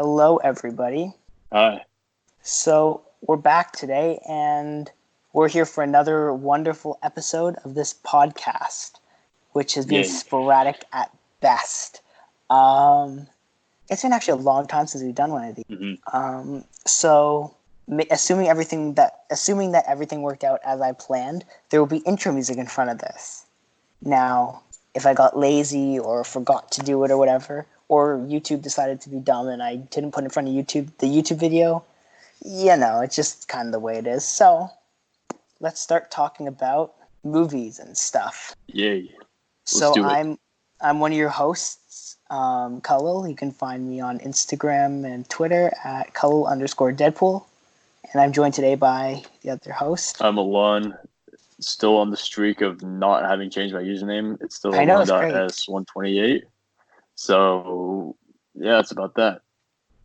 Hello, everybody. Hi. So we're back today, and we're here for another wonderful episode of this podcast, which has been sporadic at best. It's been actually a long time since we've done one of these. Mm-hmm. So assuming that everything worked out as I planned, there will be intro music in front of this. Now, if I got lazy or forgot to do it or whatever, or YouTube decided to be dumb and I didn't put in front of the YouTube video, it's just kind of the way it is. So let's start talking about movies and stuff. Yay. So I'm one of your hosts, Khalil. You can find me on Instagram and Twitter at Khalil_Deadpool. And I'm joined today by the other host. I'm Alon, still on the streak of not having changed my username. It's still Alon.s128. So, yeah, it's about that.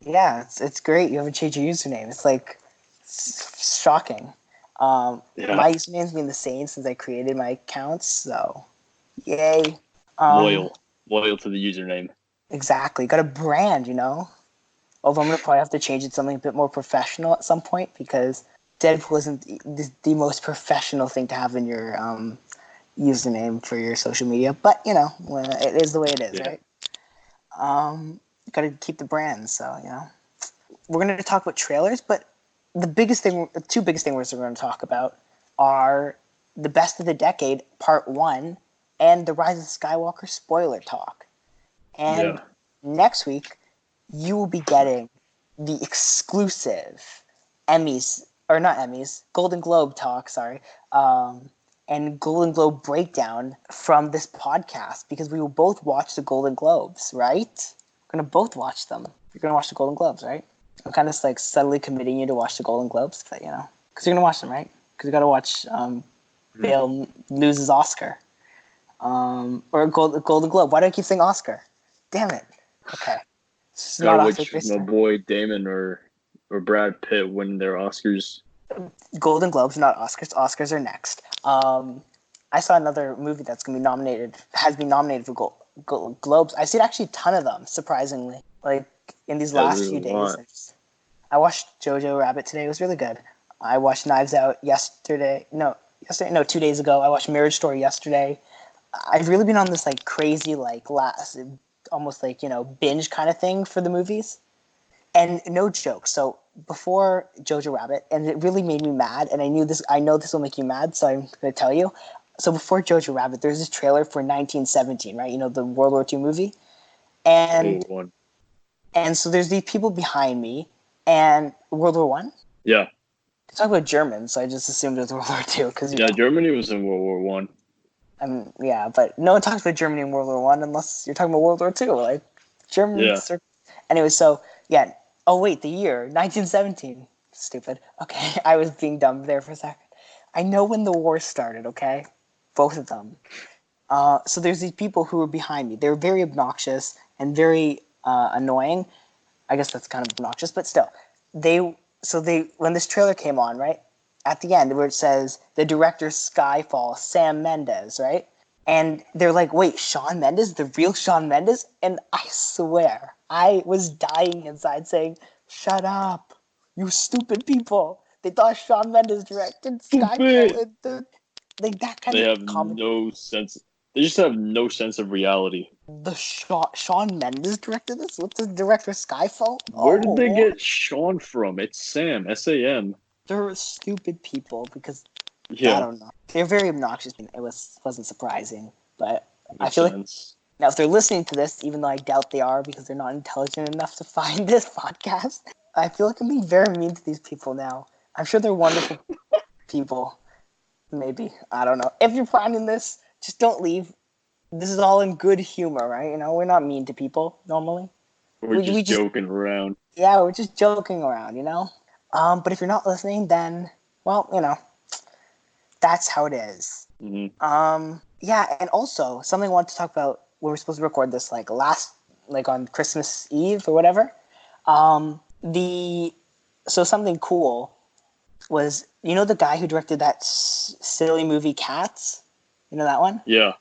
Yeah, it's great. You haven't changed your username. It's shocking. My username's been the same since I created my accounts, so yay. Loyal to the username. Exactly. Got a brand, Although I'm going to probably have to change it to something a bit more professional at some point, because Deadpool isn't the most professional thing to have in your username for your social media. But, it is the way it is, right? Got to keep the brand, so, We're going to talk about trailers, but the two biggest things we're going to talk about are the Best of the Decade, Part 1, and the Rise of Skywalker spoiler talk. And next week, you will be getting the exclusive Golden Globe talk, and Golden Globe breakdown from this podcast, because we will both watch the Golden Globes, right? We're going to both watch them. You're going to watch the Golden Globes, right? I'm kind of subtly committing you to watch the Golden Globes, but because you're going to watch them, right? Because you got to watch Bale loses Oscar. Or Golden Globe. Why do I keep saying Oscar? Damn it. Okay. Gotta watch my boy Damon or Brad Pitt win their Oscars. Golden Globes, not Oscars. Oscars are next. I saw another movie has been nominated for Globes. I've seen actually a ton of them, surprisingly. In these last few days. I watched Jojo Rabbit today. It was really good. I watched Knives Out 2 days ago. I watched Marriage Story yesterday. I've really been on this crazy almost binge kind of thing for the movies. And no joke. So before Jojo Rabbit, and it really made me mad, and I know this will make you mad, so I'm going to tell you. So before Jojo Rabbit, there's this trailer for 1917, right? The World War II movie. And so there's these people behind me, and World War One? Yeah. They talk about Germans, so I just assumed it was World War II. Germany was in World War One. But no one talks about Germany in World War One unless you're talking about World War II. Germans. Yeah. Anyway, so yeah. Oh wait, the year 1917. Stupid. Okay, I was being dumb there for a second. I know when the war started. Okay, both of them. So there's these people who were behind me. They were very obnoxious and very annoying. I guess that's kind of obnoxious, but still, when this trailer came on, right? At the end, where it says the director Skyfall, Sam Mendes, right? And they're like, wait, Shawn Mendes? The real Shawn Mendes? And I swear, I was dying inside saying, shut up, you stupid people. They thought Shawn Mendes directed Skyfall. That kind of comedy. No sense. They just have no sense of reality. The Shawn Mendes directed this? What's the director Skyfall? Where did they get Shawn from? It's Sam, S-A-M. They're stupid people because I don't know. They're very obnoxious. It wasn't surprising, but I feel now if they're listening to this, even though I doubt they are because they're not intelligent enough to find this podcast, I feel like I'm being very mean to these people now. I'm sure they're wonderful people. Maybe. I don't know. If you're finding this, just don't leave. This is all in good humor, right? We're not mean to people normally. We're just joking around. Yeah, we're just joking around, But if you're not listening, then, that's how it is. Mm-hmm. Yeah, and also, something I wanted to talk about, we were supposed to record this, on Christmas Eve or whatever. So something cool was, the guy who directed that silly movie Cats? You know that one? Yeah.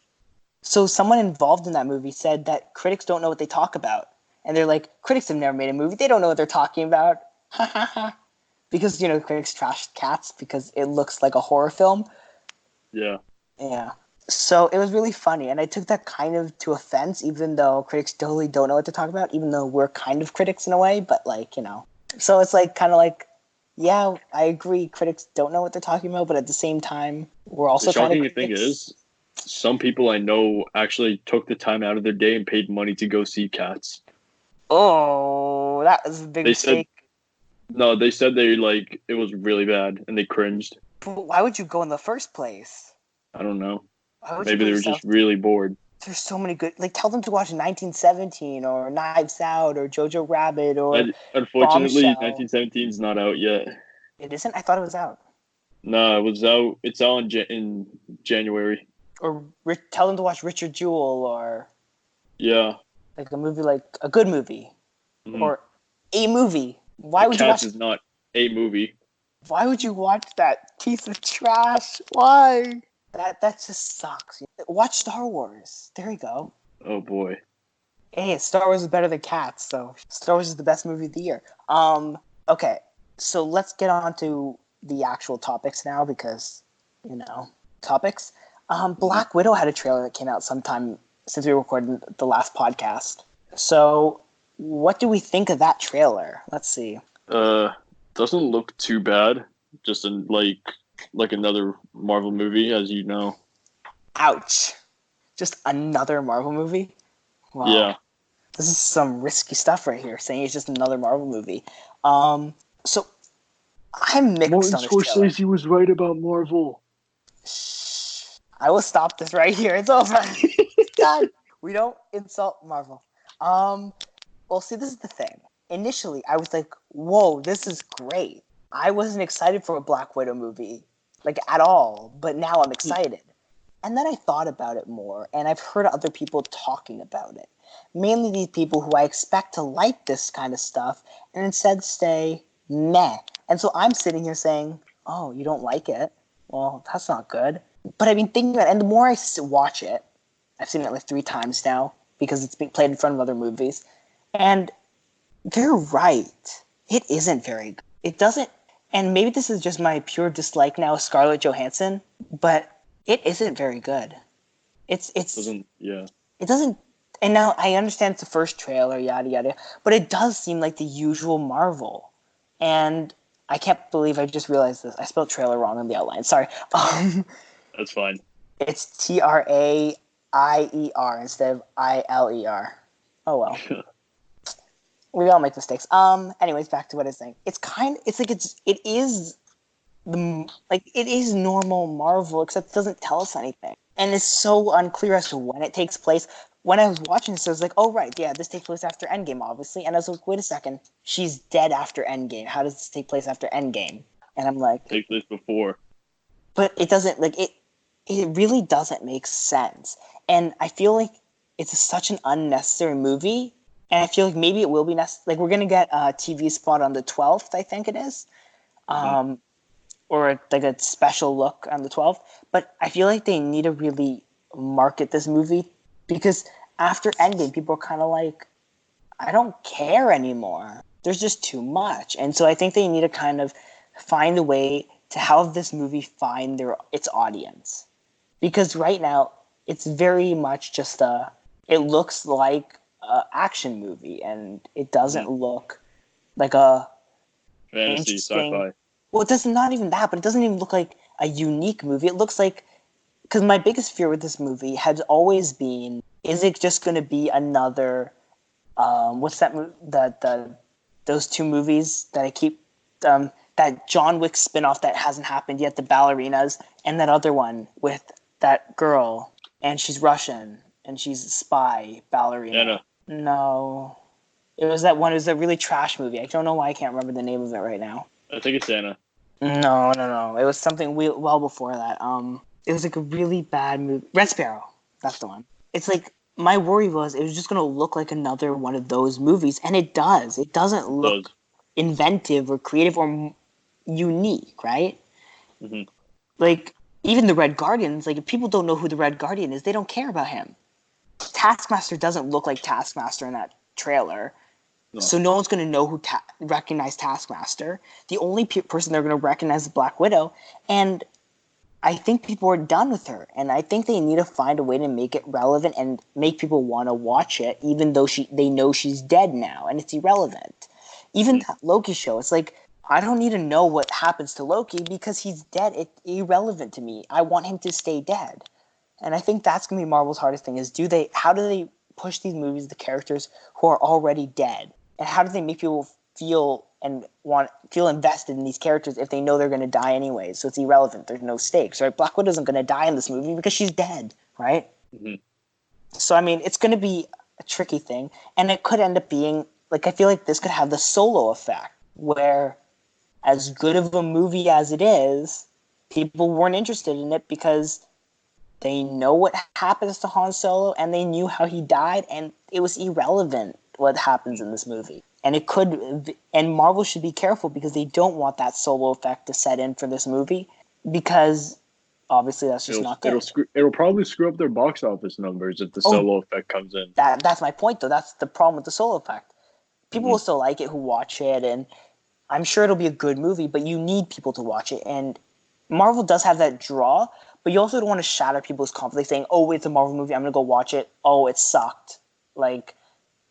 So someone involved in that movie said that critics don't know what they talk about. And they're like, critics have never made a movie. They don't know what they're talking about. Ha ha ha. Because, critics trashed Cats because it looks like a horror film. Yeah. Yeah. So it was really funny. And I took that kind of to offense, even though critics totally don't know what to talk about, even though we're kind of critics in a way. But, so it's kind of yeah, I agree. Critics don't know what they're talking about, but at the same time, we're also kind of critics. The shocking thing is, some people I know actually took the time out of their day and paid money to go see Cats. Oh, that was a big mistake. They said it was really bad and they cringed. But why would you go in the first place? I don't know. Maybe they were just really bored. There's so many good. Tell them to watch 1917 or Knives Out or Jojo Rabbit or. Unfortunately, Bombshell. 1917 is not out yet. It isn't? I thought it was out. No, it was out. It's out in January. Or tell them to watch Richard Jewell or. Yeah. A movie a good movie. Mm-hmm. Or a movie. Why would you watch? Cats is not a movie. Why would you watch that piece of trash? Why? That just sucks. Watch Star Wars. There you go. Oh boy. Hey, Star Wars is better than Cats, so Star Wars is the best movie of the year. Okay, so let's get on to the actual topics now because, topics. Black Widow had a trailer that came out sometime since we recorded the last podcast. So, what do we think of that trailer? Let's see. Doesn't look too bad. Just like another Marvel movie, as you know. Ouch. Just another Marvel movie? Wow. Yeah. This is some risky stuff right here, saying it's just another Marvel movie. So, I'm mixed on this trailer. Martin Scorsese was right about Marvel. Shh. I will stop this right here. It's over. God, we don't insult Marvel. Well, see, this is the thing. Initially, I was like, whoa, this is great. I wasn't excited for a Black Widow movie, at all, but now I'm excited. And then I thought about it more, and I've heard other people talking about it. Mainly these people who I expect to like this kind of stuff, and instead say, meh. And so I'm sitting here saying, oh, you don't like it? Well, that's not good. But I've been thinking about it, and the more I watch it, I've seen it 3 times now, because it's being played in front of other movies, and they're right. It isn't very good. It doesn't. And maybe this is just my pure dislike now of Scarlett Johansson, but it isn't very good. It doesn't. And now I understand it's the first trailer, yada yada, but it does seem like the usual Marvel. And I can't believe I just realized this. I spelled trailer wrong in the outline. Sorry. That's fine. It's TRAIER instead of ILER. Oh well. We all make mistakes. Anyways, back to what I was saying. It is normal Marvel, except it doesn't tell us anything. And it's so unclear as to when it takes place. When I was watching this, I was like, oh, right, yeah, this takes place after Endgame, obviously. And I was like, wait a second, she's dead after Endgame. How does this take place after Endgame? And I'm like... Take place before. But it doesn't, it really doesn't make sense. And I feel like it's such an unnecessary movie. And I feel like maybe it will be necessary. We're going to get a TV spot on the 12th, I think it is. Or a special look on the 12th. But I feel like they need to really market this movie because after Endgame, people are kind of like, I don't care anymore. There's just too much. And so I think they need to kind of find a way to have this movie find its audience. Because right now, it's very much just it looks like an action movie, and it doesn't look like a fantasy sci-fi. Well, it does not even that, but it doesn't even look like a unique movie. It looks like, because my biggest fear with this movie has always been, is it just going to be another, what's that movie, those 2 movies that I keep, that John Wick spinoff that hasn't happened yet, the ballerinas, and that other one with that girl, and she's Russian, and she's a spy ballerina. Anna. No. It was that one, it was a really trash movie. I don't know why I can't remember the name of it right now. I think it's Anna. No. It was something well before that. It was a really bad movie. Red Sparrow. That's the one. It's my worry was it was just going to look like another one of those movies, and it does. It doesn't look inventive or creative or unique, right? Mm-hmm. Even the Red Guardians, if people don't know who the Red Guardian is, they don't care about him. Taskmaster doesn't look like Taskmaster in that trailer. No. So no one's going to know who recognize Taskmaster. The only person they're going to recognize is Black Widow. And I think people are done with her. And I think they need to find a way to make it relevant and make people want to watch it, even though they know she's dead now and it's irrelevant. Even that Loki show, it's like, I don't need to know what happens to Loki because he's dead. It's irrelevant to me. I want him to stay dead. And I think that's going to be Marvel's hardest thing is how do they push these movies to characters who are already dead? And how do they make people feel invested in these characters if they know they're going to die anyways? So it's irrelevant. There's no stakes, right? Black Widow isn't going to die in this movie because she's dead, right? Mm-hmm. So, I mean, it's going to be a tricky thing. And it could end up being, like, I feel like this could have the Solo effect where as good of a movie as it is, people weren't interested in it because they know what happens to Han Solo and they knew how he died and it was irrelevant what happens in this movie. And Marvel should be careful because they don't want that Solo effect to set in for this movie because obviously that's just not good. It'll probably screw up their box office numbers if the Solo effect comes in. That's my point though. That's the problem with the Solo effect. People will still like it who watch it and I'm sure it'll be a good movie, but you need people to watch it. And Marvel does have that draw, but you also don't want to shatter people's confidence saying, oh, it's a Marvel movie, I'm going to go watch it. Oh, it sucked. Like,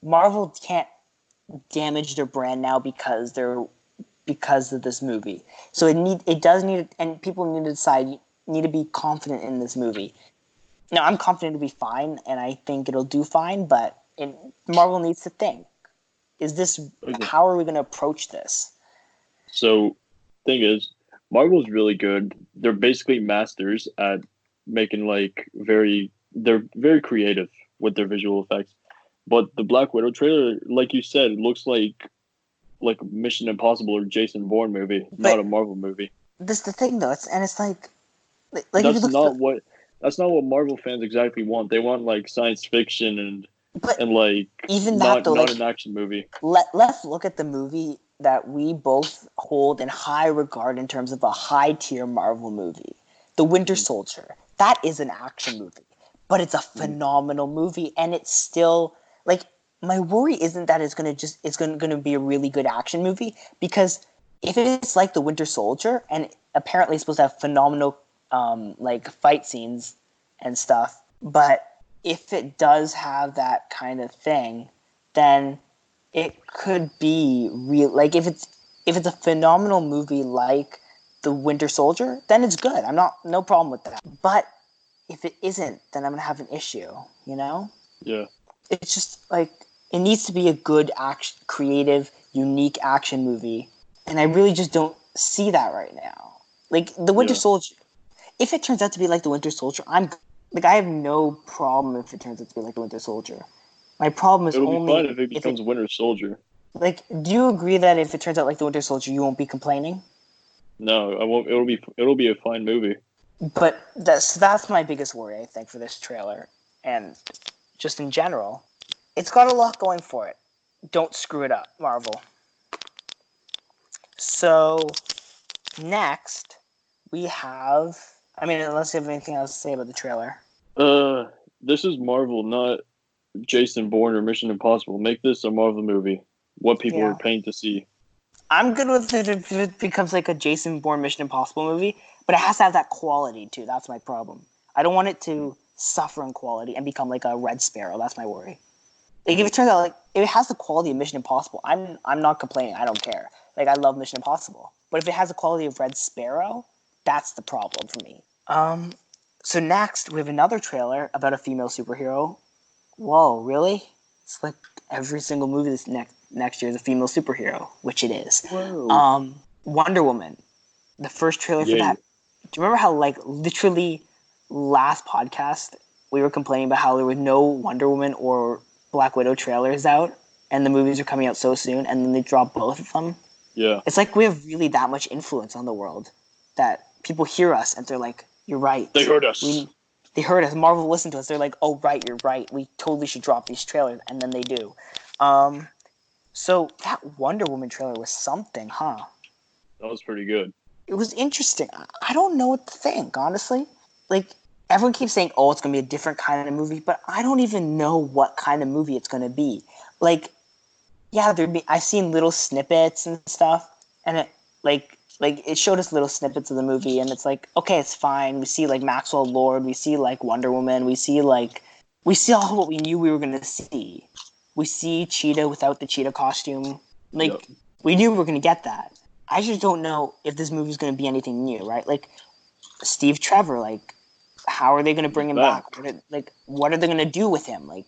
Marvel can't damage their brand now because of this movie. So it does need, and people need to decide, need to be confident in this movie. Now, I'm confident it'll be fine, and I think it'll do fine, but Marvel needs to think. How are we going to approach this? So, thing is, Marvel's really good. They're basically masters at making they're very creative with their visual effects. But the Black Widow trailer, like you said, looks like Mission Impossible or Jason Bourne movie, not a Marvel movie. That's the thing, though. That's not what Marvel fans exactly want. They want like science fiction and even not an action movie. Let's look at the movie that we both hold in high regard in terms of a high-tier Marvel movie, The Winter Soldier. That is an action movie, but it's a phenomenal movie, and it's still, like, my worry isn't that it's going to be a really good action movie, because if it's like The Winter Soldier, and apparently it's supposed to have phenomenal, fight scenes and stuff, but if it does have that kind of thing, then it could be real. Like if it's a phenomenal movie like The Winter Soldier, then it's good. No problem with that. But if it isn't, then I'm gonna have an issue. You know? Yeah. It's just like it needs to be a good action, creative, unique action movie, and I really just don't see that right now. Like The Winter Soldier, if it turns out to be like The Winter Soldier, I have no problem if it turns out to be like The Winter Soldier. My problem is it'll be fun if it becomes Winter Soldier. Like, do you agree that if it turns out like The Winter Soldier, you won't be complaining? No, I won't. It'll be a fine movie. But that's my biggest worry, I think, for this trailer, and just in general, it's got a lot going for it. Don't screw it up, Marvel. So next we have. I mean, unless you have anything else to say about the trailer. This is Marvel, not Jason Bourne or Mission Impossible. Make this a Marvel movie. What people are paying to see. I'm good with it if it becomes like a Jason Bourne Mission Impossible movie, but it has to have that quality too. That's my problem. I don't want it to suffer in quality and become like a Red Sparrow. That's my worry. Like if it turns out like if it has the quality of Mission Impossible, I'm not complaining. I don't care. Like I love Mission Impossible, but if it has the quality of Red Sparrow, that's the problem for me. So next we have another trailer about a female superhero. Whoa, really? It's like every single movie this next year is a female superhero, which it is. Whoa. Wonder Woman, the first trailer for that. Do you remember how like literally last podcast we were complaining about how there were no Wonder Woman or Black Widow trailers out, and the movies are coming out so soon, and then they drop both of them? Yeah. It's like we have really that much influence on the world that people hear us and they're like, "You're right." They heard us. They heard us. Marvel listened to us. They're like, "Oh, right, you're right. We totally should drop these trailers," and then they do. So that Wonder Woman trailer was something, huh? That was pretty good. It was interesting. I don't know what to think, honestly. Like, everyone keeps saying, oh, it's going to be a different kind of movie, but I don't even know what kind of movie it's going to be. Like, yeah, I've seen little snippets and stuff, and it it showed us little snippets of the movie, and it's like, okay, it's fine. We see like Maxwell Lord, we see like Wonder Woman, we see all what we knew we were gonna see. We see Cheetah without the cheetah costume. Like, Yep. we knew we were gonna get that. I just don't know if this movie's gonna be anything new, right? Like, Steve Trevor, like, how are they gonna bring him back? What are they gonna do with him? Like,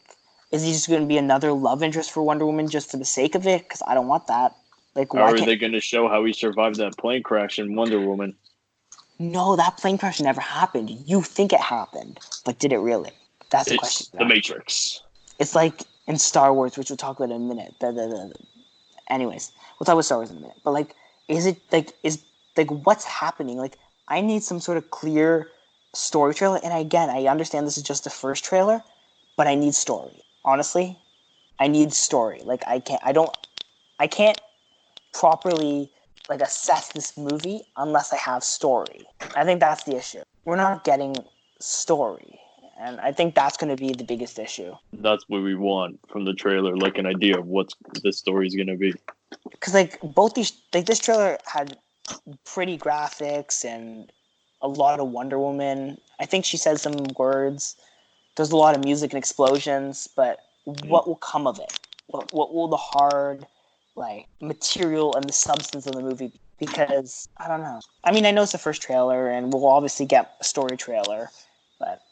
is he just gonna be another love interest for Wonder Woman just for the sake of it? Because I don't want that. Like, How why are can't? they going to show how he survived that plane crash in Wonder Woman? No, that plane crash never happened. You think it happened, but did it really? That's the question. It's the Matrix. It's like in Star Wars, which we'll talk about in a minute. Anyways, we'll talk about Star Wars in a minute. But like, what's happening? Like, I need some sort of clear story trailer. And again, I understand this is just the first trailer, but I need story. Honestly, I need story. Like, I can't properly like assess this movie unless I have story. I think that's the issue. We're not getting story, and I think that's going to be the biggest issue. That's what we want from the trailer, like an idea of what the story's going to be. Because like both these, like this trailer had pretty graphics and a lot of Wonder Woman. I think she said some words. There's a lot of music and explosions, but what will come of it? What will the hard like material and the substance of the movie be? Because I don't know. I mean, I know it's the first trailer, and we'll obviously get a story trailer, but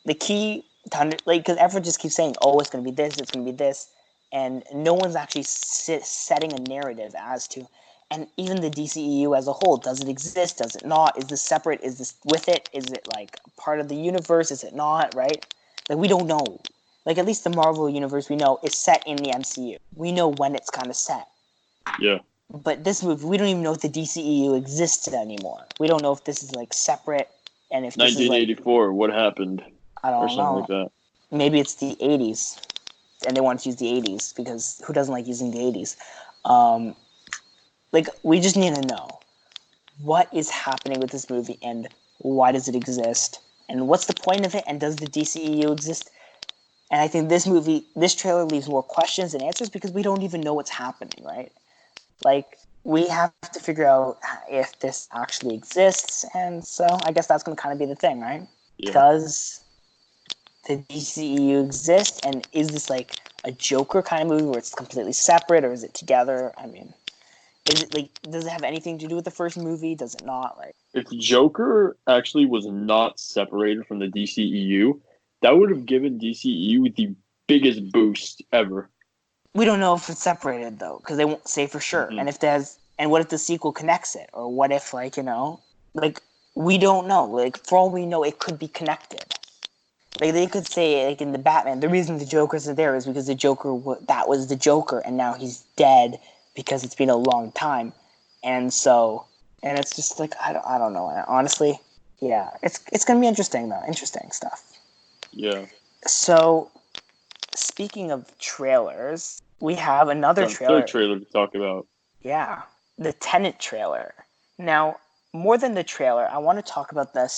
the key to because everyone just keeps saying, "Oh, it's going to be this, it's going to be this," and no one's actually setting a narrative as to. And even the DCEU as a whole, does it exist? Does it not? Is this separate? Is this with it? Is it like part of the universe? Is it not? Right? Like, we don't know. Like, at least the Marvel universe we know is set in the MCU. We know when it's kind of set. Yeah. But this movie, we don't even know if the DCEU exists anymore. We don't know if this is like separate, and if this is like 1984, what happened? I don't or something know. like that. Maybe it's the 80s, and they want to use the 80s because who doesn't like using the 80s? Like, we just need to know what is happening with this movie and why does it exist and what's the point of it and does the DCEU exist? And I think this trailer leaves more questions than answers because we don't even know what's happening, right? Like, we have to figure out if this actually exists, and so I guess that's going to kind of be the thing, right? Yeah. Does the DCEU exist, and is this like a Joker kind of movie where it's completely separate, or is it together? I mean, is it like, does it have anything to do with the first movie? Does it not? Like, If Joker actually was not separated from the DCEU, that would have given DCEU the biggest boost ever. we don't know if it's separated though, because they won't say for sure. Mm-hmm. And if there's, and what if the sequel connects it, or what if like like we don't know. Like, for all we know, it could be connected. Like, they could say, like in the Batman, the reason the Joker's there is because the Joker that was the Joker, and now he's dead because it's been a long time, and so, and it's just like I don't know. Honestly, yeah, it's gonna be interesting though. Interesting stuff. Yeah. So, speaking of trailers, we have another trailer. Third trailer to talk about. Yeah, the Tenet trailer. Now, more than the trailer, I want to talk about that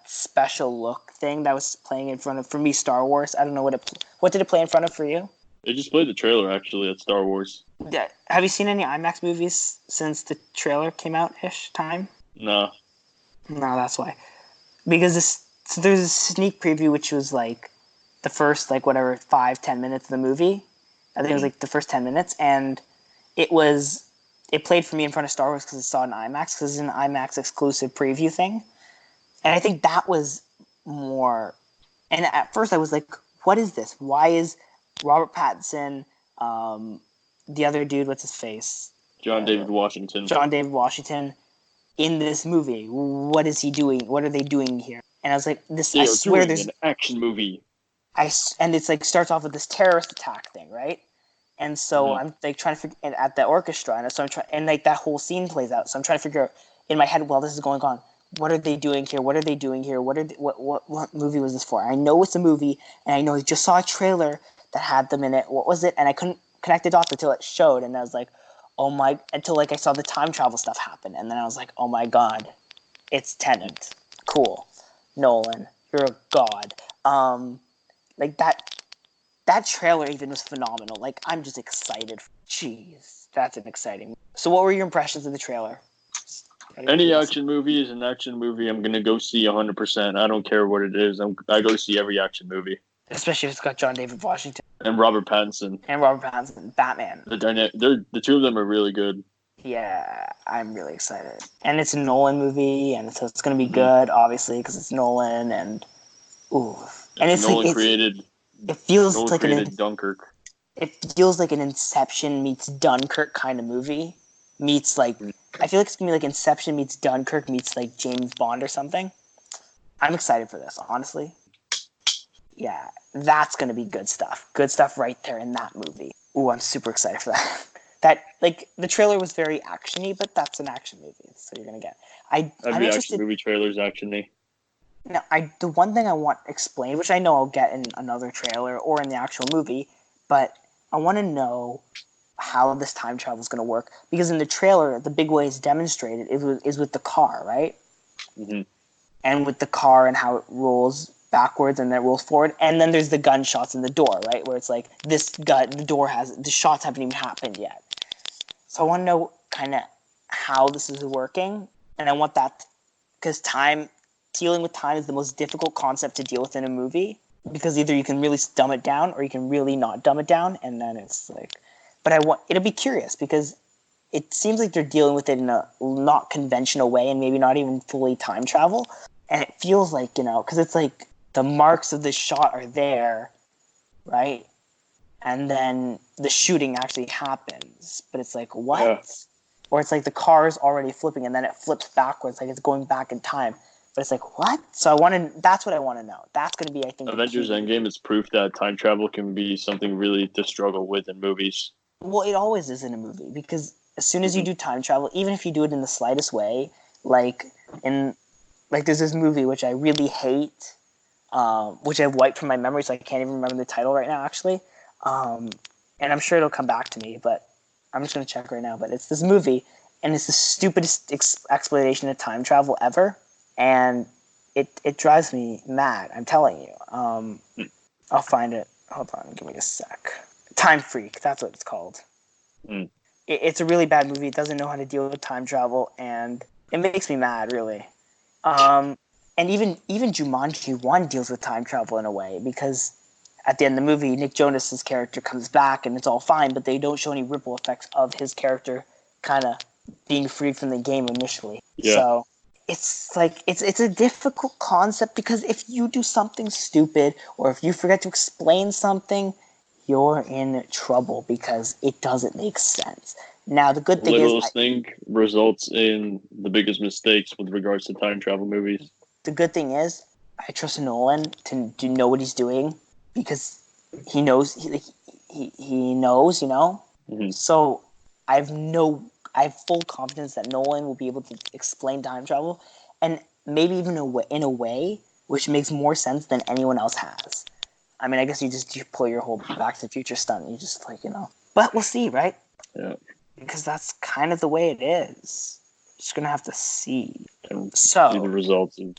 special look thing that was playing in front of, for me, Star Wars. I don't know what did it play in front of for you? They just played the trailer actually at Star Wars. Yeah. Have you seen any IMAX movies since the trailer came out ish time? Nah. No, that's why. Because so there's a sneak preview which was like the first 5-10 minutes of the movie. I think it was like the first 10 minutes, and it played for me in front of Star Wars because I saw it in IMAX, because it's an IMAX exclusive preview thing. And I think that was more... And at first I was like, what is this? Why is Robert Pattinson, the other dude, what's his face? John David Washington. John David Washington in this movie. What is he doing? What are they doing here? And I was like, I swear there's... an action movie. And it's like starts off with this terrorist attack thing, right? And so I'm like trying to figure at the orchestra, and so I'm trying, and like that whole scene plays out. So I'm trying to figure out in my head while this is going on, what are they doing here? What are they doing here? What movie was this for? I know it's a movie, and I know I just saw a trailer that had them in it. What was it? And I couldn't connect the dots until it showed, and I was like, oh my! Until like I saw the time travel stuff happen, and then I was like, oh my god, it's Tenet. Cool, Nolan, you're a god. Like that. that trailer even was phenomenal. Like, I'm just excited. Jeez, that's an exciting. So what were your impressions of the trailer? Any action movie is an action movie. I'm gonna go see 100%. I don't care what it is. I go see every action movie. Especially if it's got John David Washington and Robert Pattinson. Batman. The two of them are really good. Yeah, I'm really excited. And it's a Nolan movie, and so it's going to be good, obviously, because it's Nolan, and ooh. And it's Nolan like, created. It feels Nolan like created Dunkirk. It feels like an Inception meets Dunkirk kind of movie. Meets like, I feel like it's going to be like Inception meets Dunkirk meets like James Bond or something. I'm excited for this, honestly. Yeah, that's going to be good stuff. Good stuff right there in that movie. Ooh, I'm super excited for that. That, like, the trailer was very actiony, but that's an action movie, so you're going to get. Every action movie trailer is actiony. Now, the one thing I want explained, which I know I'll get in another trailer or in the actual movie, but I want to know how this time travel is going to work. Because in the trailer, the big way it's demonstrated is with the car, right? Mm-hmm. And with the car and how it rolls backwards and then it rolls forward. And then there's the gunshots in the door, right? Where it's like, the shots haven't even happened yet. So I want to know kind of how this is working. And I want that, because dealing with time is the most difficult concept to deal with in a movie, because either you can really dumb it down or you can really not dumb it down, and then it's like, but it'll be curious because it seems like they're dealing with it in a not conventional way and maybe not even fully time travel, and it feels like, because it's like the marks of the shot are there, right? And then the shooting actually happens, but it's like, what? Yeah. Or it's like the car is already flipping and then it flips backwards, like it's going back in time. But it's like, what? So that's what I want to know. That's going to be, I think, Avengers Endgame is proof that time travel can be something really to struggle with in movies. Well, it always is in a movie, because as soon as you do time travel, even if you do it in the slightest way, like there's this movie which I really hate, which I've wiped from my memory, so I can't even remember the title right now, actually. And I'm sure it'll come back to me, but I'm just going to check right now. But it's this movie, and it's the stupidest explanation of time travel ever. And it drives me mad, I'm telling you. I'll find it. Hold on, give me a sec. Time Freak, that's what it's called. It's a really bad movie. It doesn't know how to deal with time travel, and it makes me mad, really. And even Jumanji 1 deals with time travel in a way, because at the end of the movie, Nick Jonas's character comes back, and it's all fine, but they don't show any ripple effects of his character kind of being freed from the game initially. Yeah. So it's like it's a difficult concept, because if you do something stupid or if you forget to explain something, you're in trouble because it doesn't make sense. Now, the good thing littlest thing results in the biggest mistakes with regards to time travel movies. The good thing is I trust Nolan to know what he's doing, because he knows he knows, Mm-hmm. So I have full confidence that Nolan will be able to explain time travel, and maybe even in a way which makes more sense than anyone else has. I mean, I guess you pull your whole Back to the Future stunt, and you just But we'll see, right? Yeah. Because that's kind of the way it is. Just gonna have to see. See the results of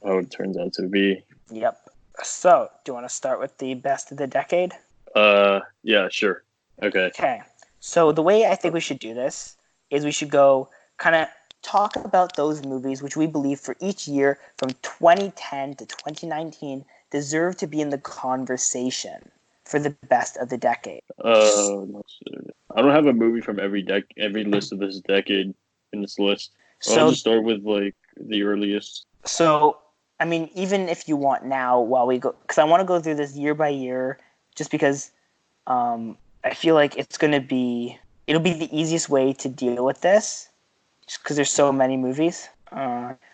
how it turns out to be. Yep. So, do you want to start with the best of the decade? Yeah, sure. Okay. So the way I think we should do this is we should go kind of talk about those movies which we believe for each year from 2010 to 2019 deserve to be in the conversation for the best of the decade. I don't have a movie from every list of this decade in this list. I'll just start with the earliest. So, I mean, even if you want now, while we go, because I want to go through this year by year, just because I feel like it'll be the easiest way to deal with this, just because there's so many movies.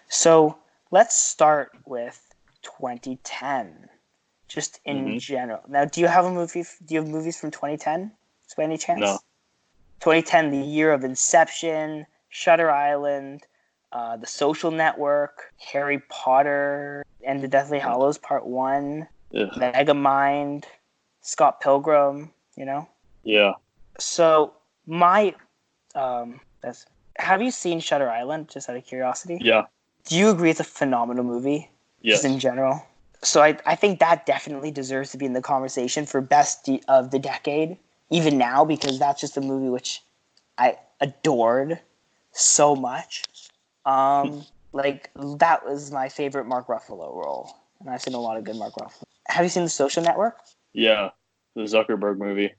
So let's start with 2010, just in general. Now, do you have movies from 2010? By any chance? No. 2010, the year of Inception, Shutter Island, The Social Network, Harry Potter and the Deathly Hallows Part 1, Megamind, Scott Pilgrim, Yeah. So have you seen Shutter Island, just out of curiosity? Yeah. Do you agree it's a phenomenal movie? Yes. Just in general? So I think that definitely deserves to be in the conversation for best of the decade, even now, because that's just a movie which I adored so much. Like, that was my favorite Mark Ruffalo role, and I've seen a lot of good Mark Ruffalo. Have you seen The Social Network? Yeah, the Zuckerberg movie.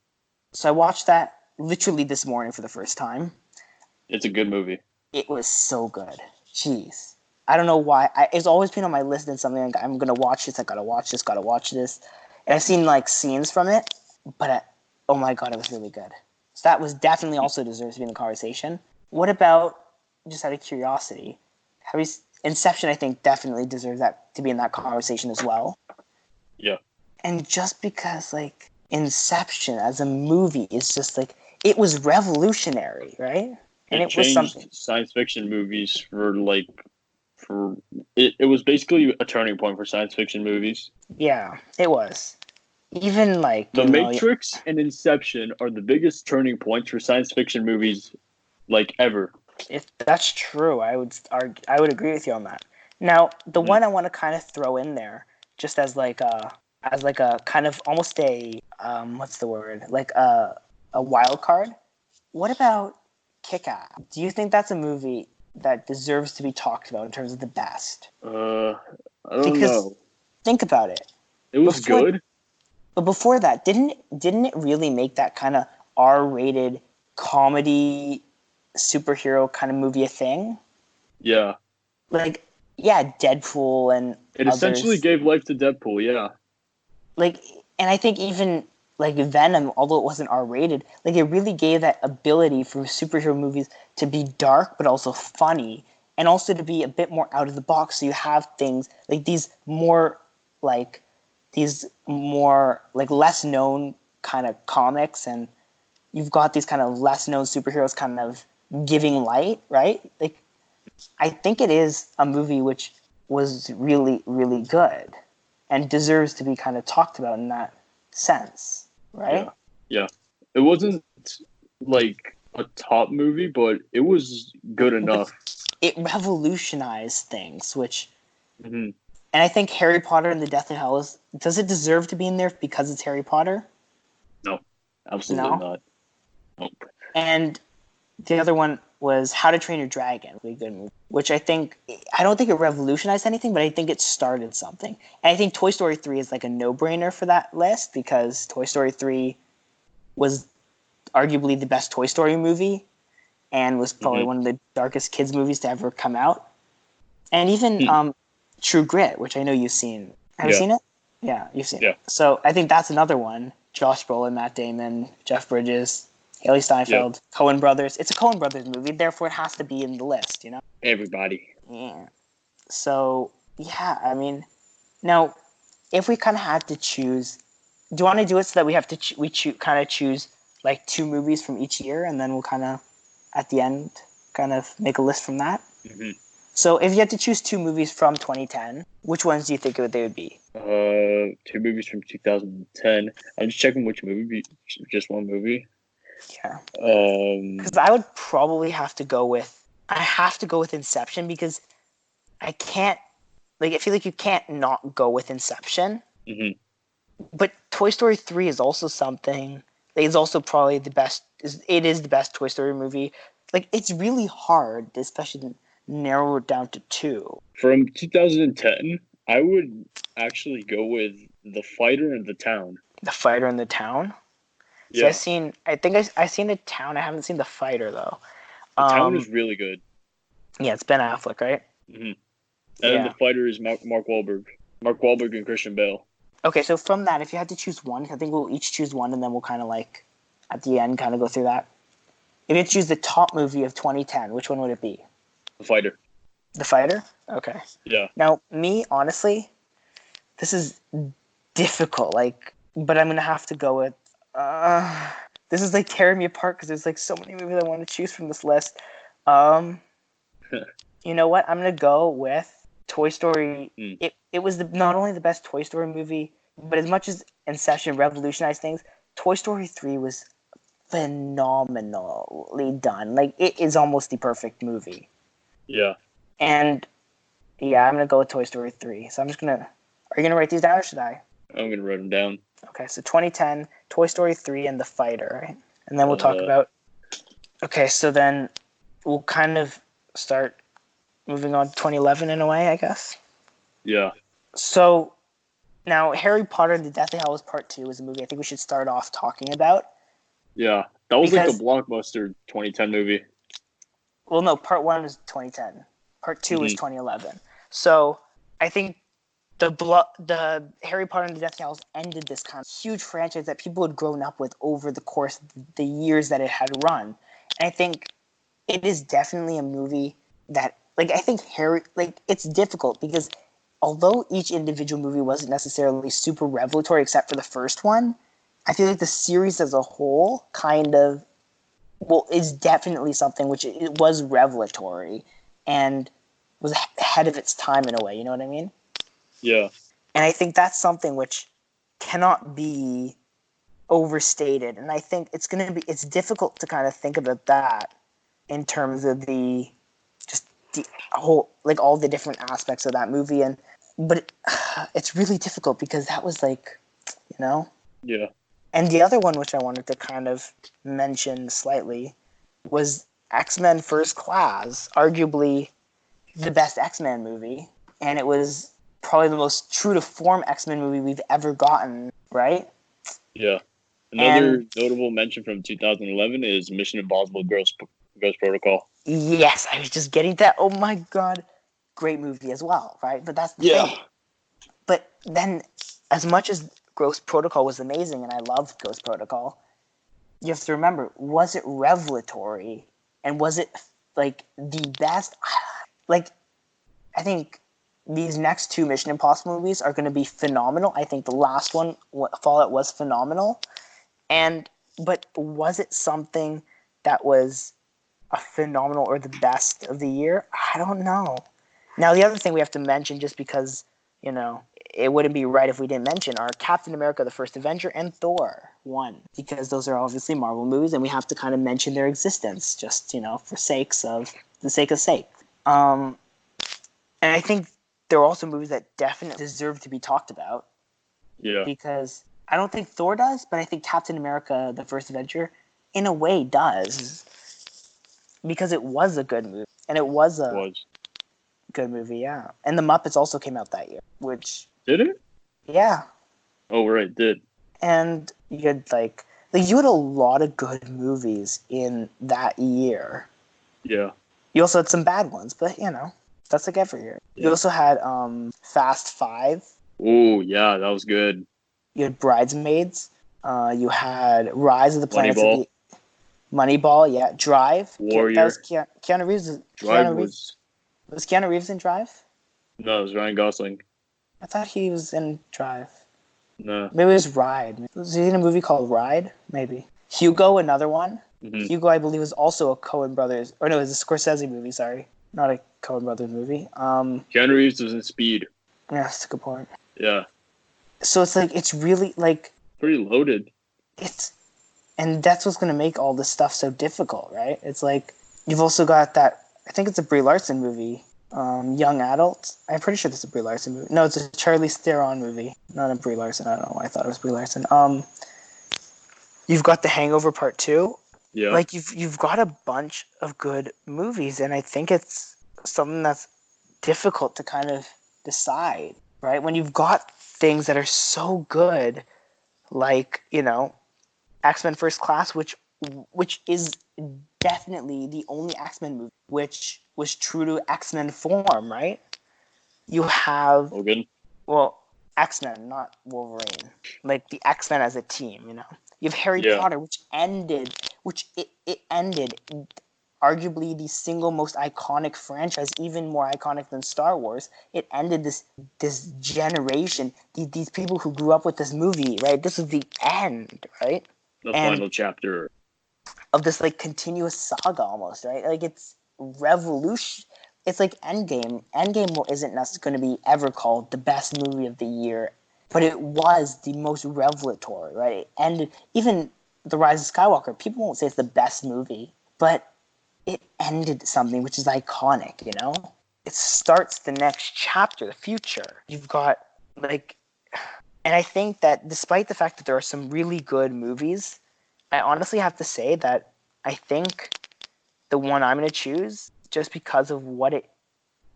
So I watched that literally this morning for the first time. It's a good movie. It was so good. Jeez. I don't know why. It's always been on my list and something like, I'm going to watch this, I gotta watch this. And I've seen, like, scenes from it, but oh my god, it was really good. So that was definitely also deserves to be in the conversation. What about, just out of curiosity, Inception, I think, definitely deserves that to be in that conversation as well. Yeah. And just because, like, Inception as a movie is just, like, it was revolutionary, right? And It it was changed something. science fiction movies it was basically a turning point for science fiction movies. Yeah, it was. Even, like, The Matrix and Inception are the biggest turning points for science fiction movies, like, ever. if that's true, I would agree with you on that. Now, the one I want to kind of throw in there, just as like a kind of almost a what's the word, like a wild card. What about Kick-Ass? Do you think that's a movie that deserves to be talked about in terms of the best? I don't Because know. think about it. It was good. But before that, didn't it really make that kind of R-rated comedy superhero kind of movie a thing? Yeah. Like, yeah, Deadpool and It essentially others. gave life to Deadpool, yeah. Like, and I think even like Venom, although it wasn't R-rated, like, it really gave that ability for superhero movies to be dark but also funny, and also to be a bit more out of the box. So you have things like like these more like less known kind of comics, and you've got these kind of less known superheroes kind of giving light, right? Like, I think it is a movie which was really, really good and deserves to be kind of talked about in that sense, right? Yeah. Yeah. It wasn't like a top movie, but it was good But enough. it revolutionized things, which, Mm-hmm. and I think Harry Potter and the Deathly Hallows, does it deserve to be in there because it's Harry Potter? No, absolutely No. not. Nope. And the other one was How to Train Your Dragon, really good movie, which I don't think it revolutionized anything, but I think it started something. And I think Toy Story 3 is like a no-brainer for that list, because Toy Story 3 was arguably the best Toy Story movie and was probably one of the darkest kids movies to ever come out. And even True Grit, which I know you've seen. Have you seen it? Yeah, you've seen it. So I think that's another one. Josh Brolin, Matt Damon, Jeff Bridges, Haley Steinfeld, Coen Brothers. It's a Coen Brothers movie, therefore it has to be in the list, you know? Everybody. Yeah. So, yeah, I mean, now, if we kind of had to choose, do you want to do it so that we have to kind of choose like two movies from each year, and then we'll kind of, at the end, kind of make a list from that? Mm-hmm. So if you had to choose two movies from 2010, which ones do you think they would be? Two movies from 2010. I'm just checking which movie. Just one movie. Yeah. Because I would probably have to go with. I have to go with Inception, because I can't. Like, I feel like you can't not go with Inception. Mm-hmm. But Toy Story 3 is also something. It's also probably the best. It is the best Toy Story movie. Like, it's really hard, especially to narrow it down to two. From 2010, I would actually go with The Fighter and The Town. The Fighter in the Town. So Yeah. I think I've seen The Town. I haven't seen The Fighter though. The Town is really good. Yeah, it's Ben Affleck, right? Mm-hmm. And then The Fighter is Mark Wahlberg. Mark Wahlberg and Christian Bale. Okay, so from that, if you had to choose one, I think we'll each choose one, and then we'll kind of like, at the end, kind of go through that. If you had to choose the top movie of 2010, which one would it be? The Fighter. The Fighter? Okay. Yeah. Now, me, honestly, this is difficult, like, but I'm going to have to go with, this is like tearing me apart, because there's like so many movies I want to choose from this list. You know what? I'm going to go with Toy Story. It was not only the best Toy Story movie, but as much as Inception revolutionized things, Toy Story 3 was phenomenally done. Like, it is almost the perfect movie. Yeah. And yeah, I'm going to go with Toy Story 3. So I'm just going to, Are you going to write these down or should I? I'm going to write them down. Okay, so 2010, Toy Story 3, and The Fighter, right? And then we'll talk about... Okay, so then we'll kind of start moving on to 2011 in a way, I guess. Yeah. So now Harry Potter and the Deathly Hallows Part 2 is a movie I think we should start off talking about. Yeah, that was like the blockbuster 2010 movie. Well, no, Part 1 was 2010. Part 2 was 2011. So I think the Harry Potter and the Deathly Hallows ended this kind of huge franchise that people had grown up with over the course of the years that it had run. And I think it is definitely a movie that, like, I think it's difficult because although each individual movie wasn't necessarily super revelatory except for the first one, I feel like the series as a whole kind of, is definitely something which it was revelatory and was ahead of its time in a way, you know what I mean? Yeah. And I think that's something which cannot be overstated. And I think it's difficult to kind of think about that in terms of the whole, like, all the different aspects of that movie. But it's really difficult because that was like, you know? Yeah. And the other one which I wanted to kind of mention slightly was X-Men First Class, arguably the best X-Men movie. And it was probably the most true-to-form X-Men movie we've ever gotten, right? Yeah. Another notable mention from 2011 is Mission Impossible Ghost Protocol. Yes, I was just getting that. Oh my god. Great movie as well, right? But that's the thing. But then, as much as Ghost Protocol was amazing, and I loved Ghost Protocol, you have to remember, was it revelatory? And was it, like, the best? Like, I think these next two Mission Impossible movies are going to be phenomenal. I think the last one, Fallout, was phenomenal. But was it something that was a phenomenal or the best of the year? I don't know. Now, the other thing we have to mention, just because, you know, it wouldn't be right if we didn't mention, are Captain America, the First Avenger, and Thor 1, because those are obviously Marvel movies, and we have to kind of mention their existence, just, you know, for the sake of sake. And I think there are also movies that definitely deserve to be talked about. Yeah. Because I don't think Thor does, but I think Captain America, the First Avenger, in a way does. Because it was a good movie. And it was good movie, yeah. And The Muppets also came out that year, which... Did it? Yeah. Oh, right, it did. And you had, like you had a lot of good movies in that year. Yeah. You also had some bad ones, but, you know, that's like every year. Yeah. You also had Fast 5. Oh, yeah, that was good. You had Bridesmaids. You had Rise of the Planets of the... Moneyball, yeah. Drive. Warrior. That was Keanu Reeves. Drive was Keanu Reeves in Drive? No, it was Ryan Gosling. I thought he was in Drive. No. Maybe it was Ride. Was he in a movie called Ride? Maybe. Hugo, another one. Mm-hmm. Hugo, I believe, was also a Coen Brothers... Or no, it was a Scorsese movie, sorry. Not a Coen Brothers movie. Keanu Reeves was in Speed. Yeah, that's a good point. Yeah. So it's like, it's really, like... Pretty loaded. And that's what's going to make all this stuff so difficult, right? It's like, you've also got that... I think it's a Brie Larson movie. Young Adult. I'm pretty sure this is a Brie Larson movie. No, it's a Charlize Theron movie. Not a Brie Larson. I don't know why I thought it was Brie Larson. You've got The Hangover Part 2. Yeah. Like, you've got a bunch of good movies, and I think it's something that's difficult to kind of decide, right? When you've got things that are so good, like, you know, X-Men First Class, which is definitely the only X-Men movie which was true to X-Men form, right? You have... Logan. Well, X-Men, not Wolverine. Like, the X-Men as a team, you know? You have Harry Potter, which ended arguably the single most iconic franchise, even more iconic than Star Wars. It ended this generation, these people who grew up with this movie, right? This is the end, right? The final chapter of this, like, continuous saga almost, right? Like, it's revolution. It's like Endgame. Endgame isn't necessarily going to be ever called the best movie of the year, but it was the most revelatory, right? It ended, even The Rise of Skywalker, people won't say it's the best movie, but it ended something which is iconic, you know? It starts the next chapter, the future. You've got Like, and I think that despite the fact that there are some really good movies, I honestly have to say that I think the one I'm going to choose, just because of what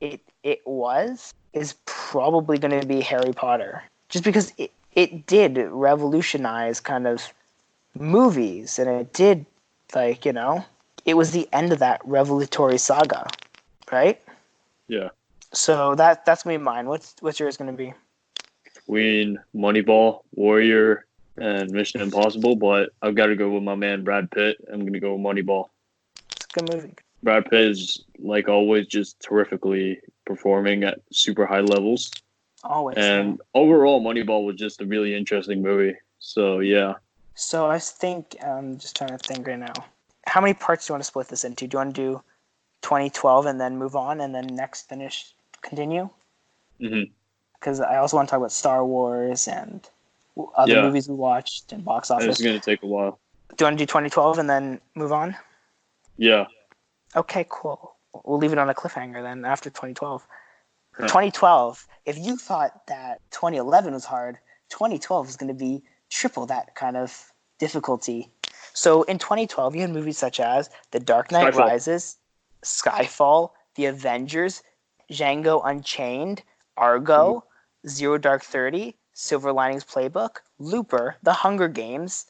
it was, is probably going to be Harry Potter. Just because it did revolutionize kind of movies, and it did, like, it was the end of that revelatory saga, right? Yeah. So that's me mine. What's yours going to be? Between Moneyball, Warrior, and Mission Impossible, but I've got to go with my man Brad Pitt. I'm going to go with Moneyball. It's a good movie. Brad Pitt is, like always, just terrifically performing at super high levels. Always. And overall, Moneyball was just a really interesting movie. So, yeah. So I think, I'm just trying to think right now. How many parts do you want to split this into? Do you want to do 2012 and then move on and then next continue? Mm-hmm. Because I also want to talk about Star Wars and other movies we watched and box office. It's going to take a while. Do you want to do 2012 and then move on? Yeah. Okay, cool. We'll leave it on a cliffhanger then after 2012. 2012, if you thought that 2011 was hard, 2012 is going to be triple that kind of difficulty. So in 2012, you had movies such as The Dark Knight Rises, Skyfall, The Avengers, Django Unchained, Argo, Zero Dark 30, Silver Linings Playbook, Looper, The Hunger Games,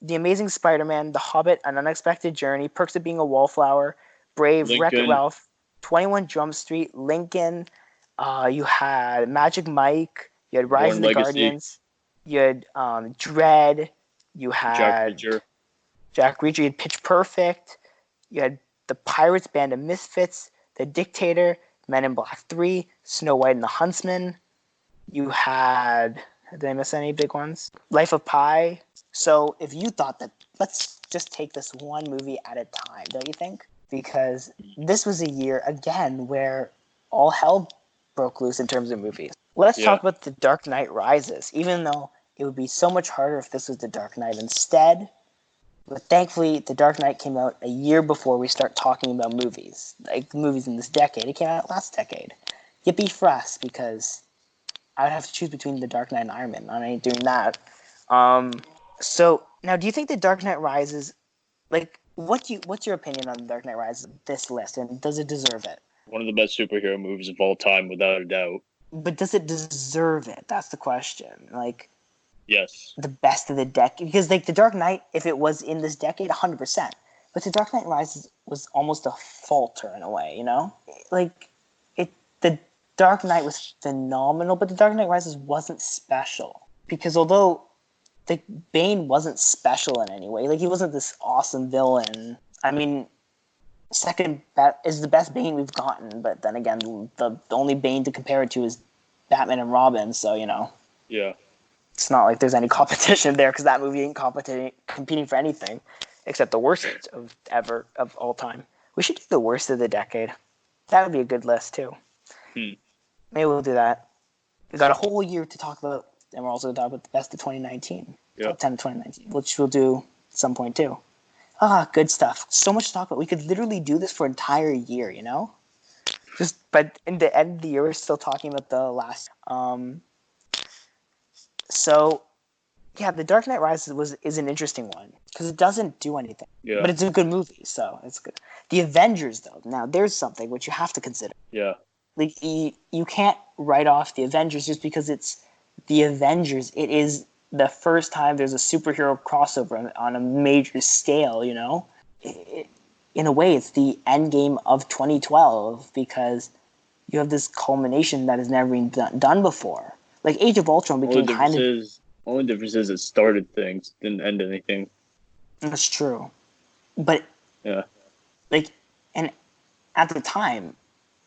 The Amazing Spider-Man, The Hobbit, An Unexpected Journey, Perks of Being a Wallflower, Brave, Wreck-It Ralph, 21 Jump Street, Lincoln. You had Magic Mike. You had Rise of the Guardians. You had Dread. You had Jack Reacher. You had Pitch Perfect. You had The Pirates Band of Misfits, The Dictator, Men in Black 3, Snow White and the Huntsman. You had, did I miss any big ones? Life of Pi. So if you thought that, let's just take this one movie at a time, don't you think? Because this was a year, again, where all hell broke loose in terms of movies. Let's talk about The Dark Knight Rises, even though it would be so much harder if this was The Dark Knight instead. But thankfully, The Dark Knight came out a year before we start talking about movies. Like, movies in this decade. It came out last decade. Yippee for us, because I would have to choose between The Dark Knight and Iron Man. I ain't doing that. So, now, do you think The Dark Knight Rises, like, what's your opinion on The Dark Knight Rises, this list, and does it deserve it? One of the best superhero movies of all time, without a doubt. But does it deserve it? That's the question. Like, yes, the best of the decade, because like The Dark Knight, if it was in this decade, 100%. But The Dark Knight Rises was almost a falter in a way, Like, The Dark Knight was phenomenal, but The Dark Knight Rises wasn't special because although the Bane wasn't special in any way, like he wasn't this awesome villain. I mean, second is the best Bane we've gotten, but then again, the only Bane to compare it to is Batman and Robin, so Yeah. It's not like there's any competition there because that movie ain't competing for anything except the worst of all time. We should do the worst of the decade. That would be a good list too. Maybe we'll do that. We got a whole year to talk about, and we're also going to talk about the best of 2019. Top 10 of 2019, which we'll do at some point too. Good stuff. So much to talk about. We could literally do this for an entire year, But in the end of the year, we're still talking about the last. So, yeah, The Dark Knight Rises is an interesting one because it doesn't do anything. Yeah. But it's a good movie, so it's good. The Avengers, though, now there's something which you have to consider. Yeah. Like, you can't write off The Avengers just because it's The Avengers. It is the first time there's a superhero crossover on a major scale, in a way, it's the end game of 2012 because you have this culmination that has never been done before. Like, Age of Ultron became kind of... Only difference is it started things, didn't end anything. That's true. But... Yeah. Like, and at the time,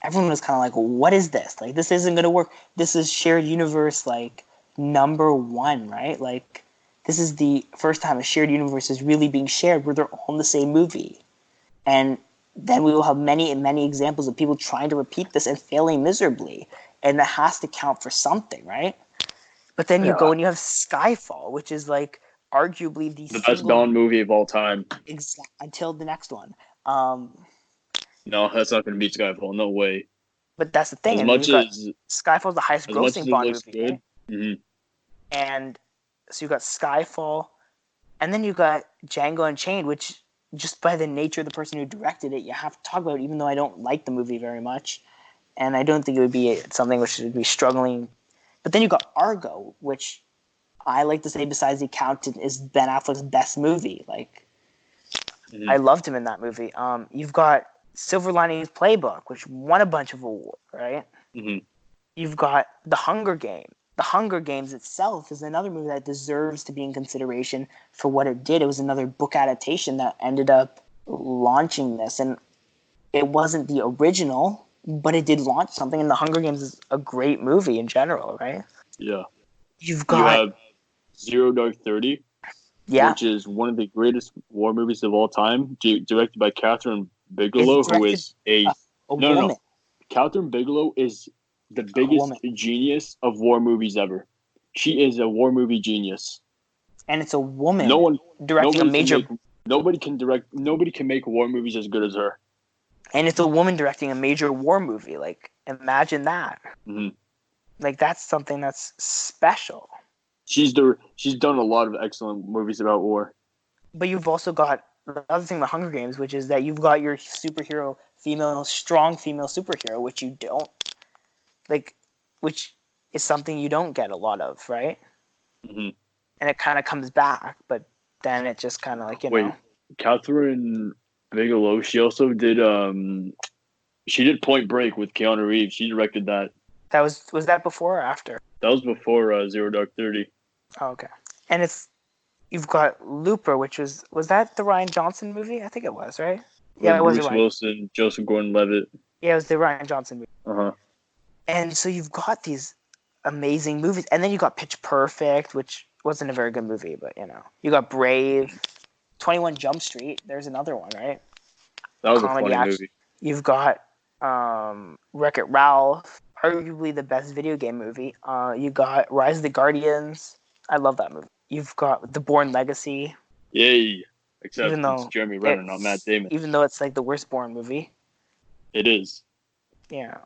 everyone was kind of like, what is this? Like, this isn't going to work. This is shared universe, like, number one, right? Like, this is the first time a shared universe is really being shared where they're all in the same movie. And then we will have many and many examples of people trying to repeat this and failing miserably. And that has to count for something, right? But then you go and you have Skyfall, which is like arguably the best Bond movie of all time. Until the next one. No, that's not going to beat Skyfall. No way. But that's the thing. As much as Skyfall's the highest grossing Bond movie. Good, right? Mm-hmm. And so you got Skyfall, and then you got Django Unchained, which just by the nature of the person who directed it, you have to talk about it, even though I don't like the movie very much. And I don't think it would be something which would be struggling. But then you got Argo, which I like to say, besides The Accountant, is Ben Affleck's best movie. Like, I loved him in that movie. You've got Silver Linings Playbook, which won a bunch of awards, right? Mm-hmm. You've got The Hunger Games. The Hunger Games itself is another movie that deserves to be in consideration for what it did. It was another book adaptation that ended up launching this, and it wasn't the original, but it did launch something. And The Hunger Games is a great movie in general, right? Yeah. You have Zero Dark 30, yeah, which is one of the greatest war movies of all time, directed by Catherine Bigelow, who is a woman. No. Catherine Bigelow is the biggest genius of war movies ever. She is a war movie genius. And it's a woman. No one directing a major. Nobody can make war movies as good as her. And it's a woman directing a major war movie. Like, imagine that. Mm-hmm. Like, that's something that's special. She's done a lot of excellent movies about war. But you've also got the other thing, The Hunger Games, which is that you've got your superhero, strong female superhero, which you don't, like, which is something you don't get a lot of, right? Mm-hmm. And it kind of comes back, but then it just kind of like, know. Catherine Bigelow, she also did she did Point Break with Keanu Reeves. She directed that. Was that before or after? That was before Zero Dark 30. Oh, okay. And you've got Looper, which was that the Rian Johnson movie? I think it was, right? Yeah, it was Bruce Wilson, Joseph Gordon-Levitt. Yeah, it was the Rian Johnson movie. Uh-huh. And so you've got these amazing movies. And then you got Pitch Perfect, which wasn't a very good movie, but, you got Brave, 21 Jump Street. There's another one, right? That was a funny movie. You've got Wreck-It Ralph, arguably the best video game movie. You got Rise of the Guardians. I love that movie. You've got The Bourne Legacy. Yay. Except it's Jeremy Renner, not Matt Damon. Even though it's like the worst Bourne movie. It is. Yeah.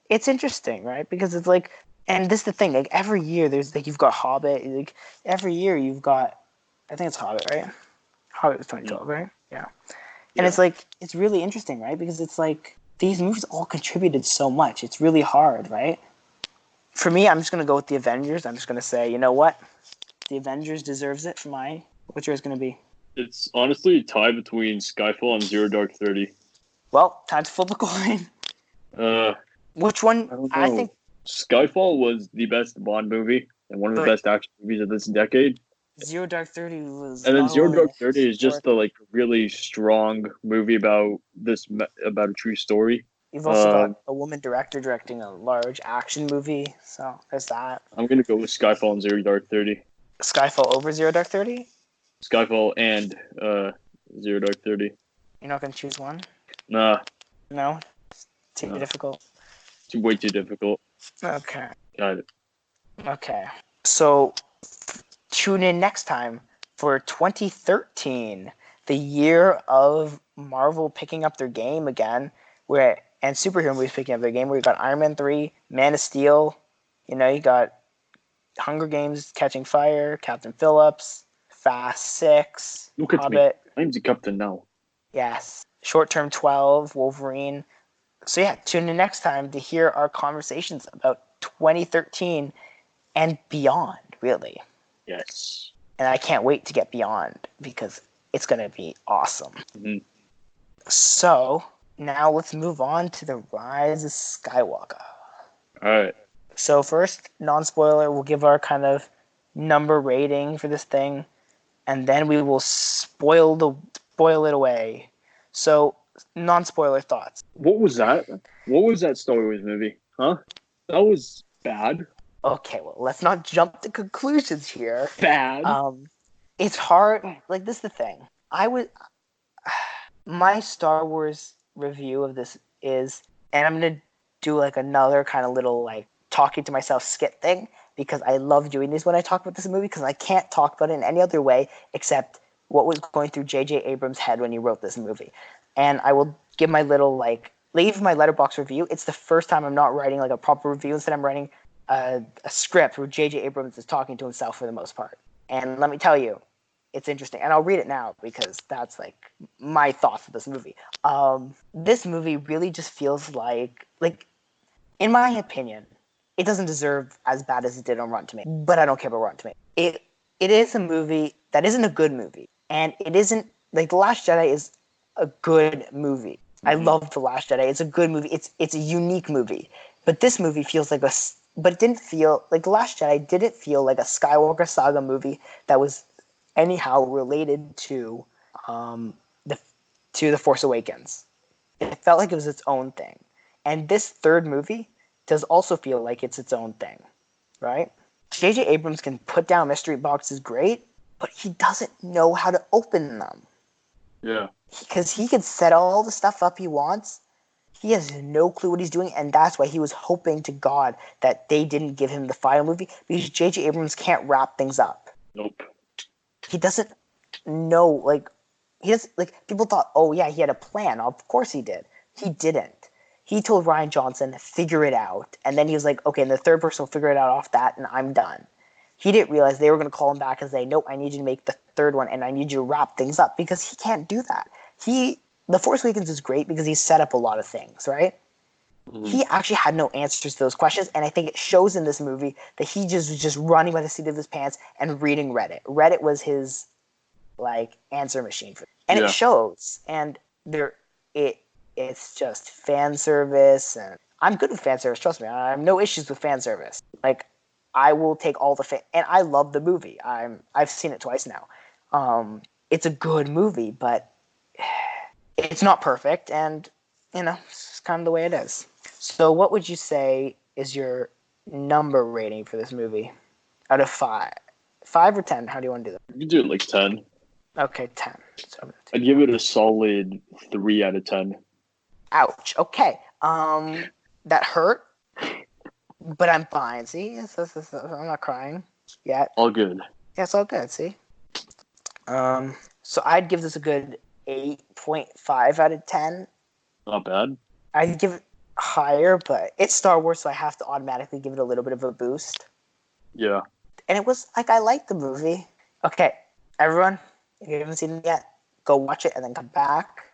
It's interesting, right? Because it's like, and this is the thing, like every year there's like, you've got Hobbit, like every year you've got, I think it's Hobbit, right? Hobbit was 2012, right? Yeah. And it's like, it's really interesting, right? Because it's like, these movies all contributed so much. It's really hard, right? For me, I'm just going to go with The Avengers. I'm just going to say, you know what? The Avengers deserves it for my... What's yours going to be? It's honestly a tie between Skyfall and Zero Dark 30. Well, time to flip the coin. Which one? I think... Skyfall was the best Bond movie and one of the best action movies of this decade. Zero Dark 30 was... And then Zero Dark 30 is just a like really strong movie about a true story. You've also got a woman director directing a large action movie, so there's that. I'm gonna go with Skyfall and Zero Dark 30. Skyfall over Zero Dark 30? Skyfall and Zero Dark 30. You're not gonna choose one? Nah. No? It's too difficult? It's way too difficult. Okay. Got it. Okay. So tune in next time for 2013, the year of Marvel picking up their game again, and superhero movies picking up their game, where you got Iron Man 3, Man of Steel, you got Hunger Games Catching Fire, Captain Phillips, Fast 6, Look at Hobbit. Me. I'm the captain now. Yes. Short Term 12, Wolverine. So yeah, tune in next time to hear our conversations about 2013 and beyond, really. Yes. And I can't wait to get beyond because it's going to be awesome. Mm-hmm. So now let's move on to the Rise of Skywalker. All right. So first, non-spoiler, we'll give our kind of number rating for this thing, and then we will spoil it away. So non-spoiler thoughts. What was that? What was that Star Wars movie? Huh? That was bad. Okay, well, let's not jump to conclusions here. Bad. It's hard. Like, this is the thing. My Star Wars review of this is, and I'm going to do like another kind of little like talking to myself skit thing, because I love doing this when I talk about this movie, because I can't talk about it in any other way except what was going through J.J. Abrams' head when he wrote this movie. And I will give my little, like, leave my Letterboxd review. It's the first time I'm not writing like a proper review. Instead, I'm writing a script where J.J. Abrams is talking to himself for the most part. And let me tell you, it's interesting. And I'll read it now because that's like my thoughts of this movie. This movie really just feels like, in my opinion, it doesn't deserve as bad as it did on Rotten Tomatoes. But I don't care about Rotten Tomatoes. It is a movie that isn't a good movie. And it isn't, like, The Last Jedi is a good movie. I love The Last Jedi. It's a good movie. It's a unique movie. But this movie feels like but it didn't feel like The Last Jedi didn't feel like a Skywalker saga movie that was anyhow related to the Force Awakens. It felt like it was its own thing. And this third movie does also feel like it's its own thing, right? J.J. Abrams can put down mystery boxes great, but he doesn't know how to open them. Yeah. Because he can set all the stuff up he wants. He has no clue what he's doing, and that's why he was hoping to God that they didn't give him the final movie, because J.J. Abrams can't wrap things up. Nope. He doesn't know, people thought, oh yeah, he had a plan. Of course he did. He didn't. He told Rian Johnson, figure it out, and then he was like, okay, and the third person will figure it out off that, and I'm done. He didn't realize they were going to call him back and say, nope, I need you to make the third one, and I need you to wrap things up, because he can't do that. The Force Awakens is great because he set up a lot of things, right? Mm-hmm. He actually had no answers to those questions, and I think it shows in this movie that he was just running by the seat of his pants and reading Reddit. Reddit was his, answer machine. And it shows, and it's just fan service, and I'm good with fan service, trust me. I have no issues with fan service. I will take all the and I love the movie. I've seen it twice now. It's a good movie, but it's not perfect, and it's kind of the way it is. So what would you say is your number rating for this movie out of 5? 5 or 10? How do you want to do that? You do it 10. Okay, 10. So I'd give it a solid 3 out of 10. Ouch. Okay. That hurt, but I'm fine. See, I'm not crying yet. All good. Yeah, it's all good. See. So I'd give this a good 8.5 out of 10. Not bad. I'd give it higher, but it's Star Wars, so I have to automatically give it a little bit of a boost. Yeah. And it was I liked the movie. Okay, everyone, if you haven't seen it yet, go watch it and then come back,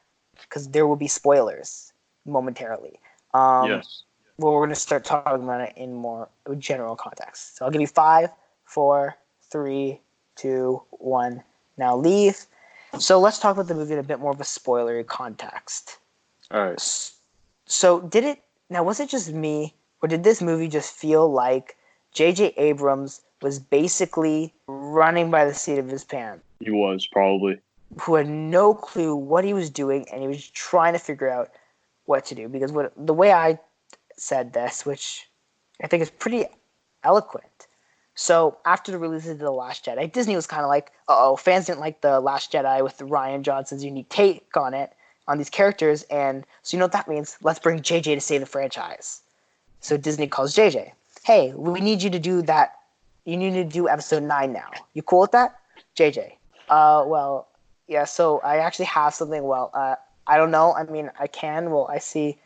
because there will be spoilers momentarily. Yes. Well, we're going to start talking about it in more general context. So I'll give you 5, 4, 3, 2, 1. Now leave. So let's talk about the movie in a bit more of a spoilery context. All right. So was it just me, or did this movie just feel like J.J. Abrams was basically running by the seat of his pants? He was, probably. Who had no clue what he was doing, and he was trying to figure out what to do. Because the way I said this, which I think is pretty eloquent. So after the release of The Last Jedi, Disney was kind of like, fans didn't like The Last Jedi with Rian Johnson's unique take on it, on these characters, and so you know what that means? Let's bring JJ to save the franchise. So Disney calls JJ. Hey, we need you to do that. You need to do episode 9 now. You cool with that? JJ. Well, yeah, so I actually have something. Well, I don't know. I mean, I can. Well, I see.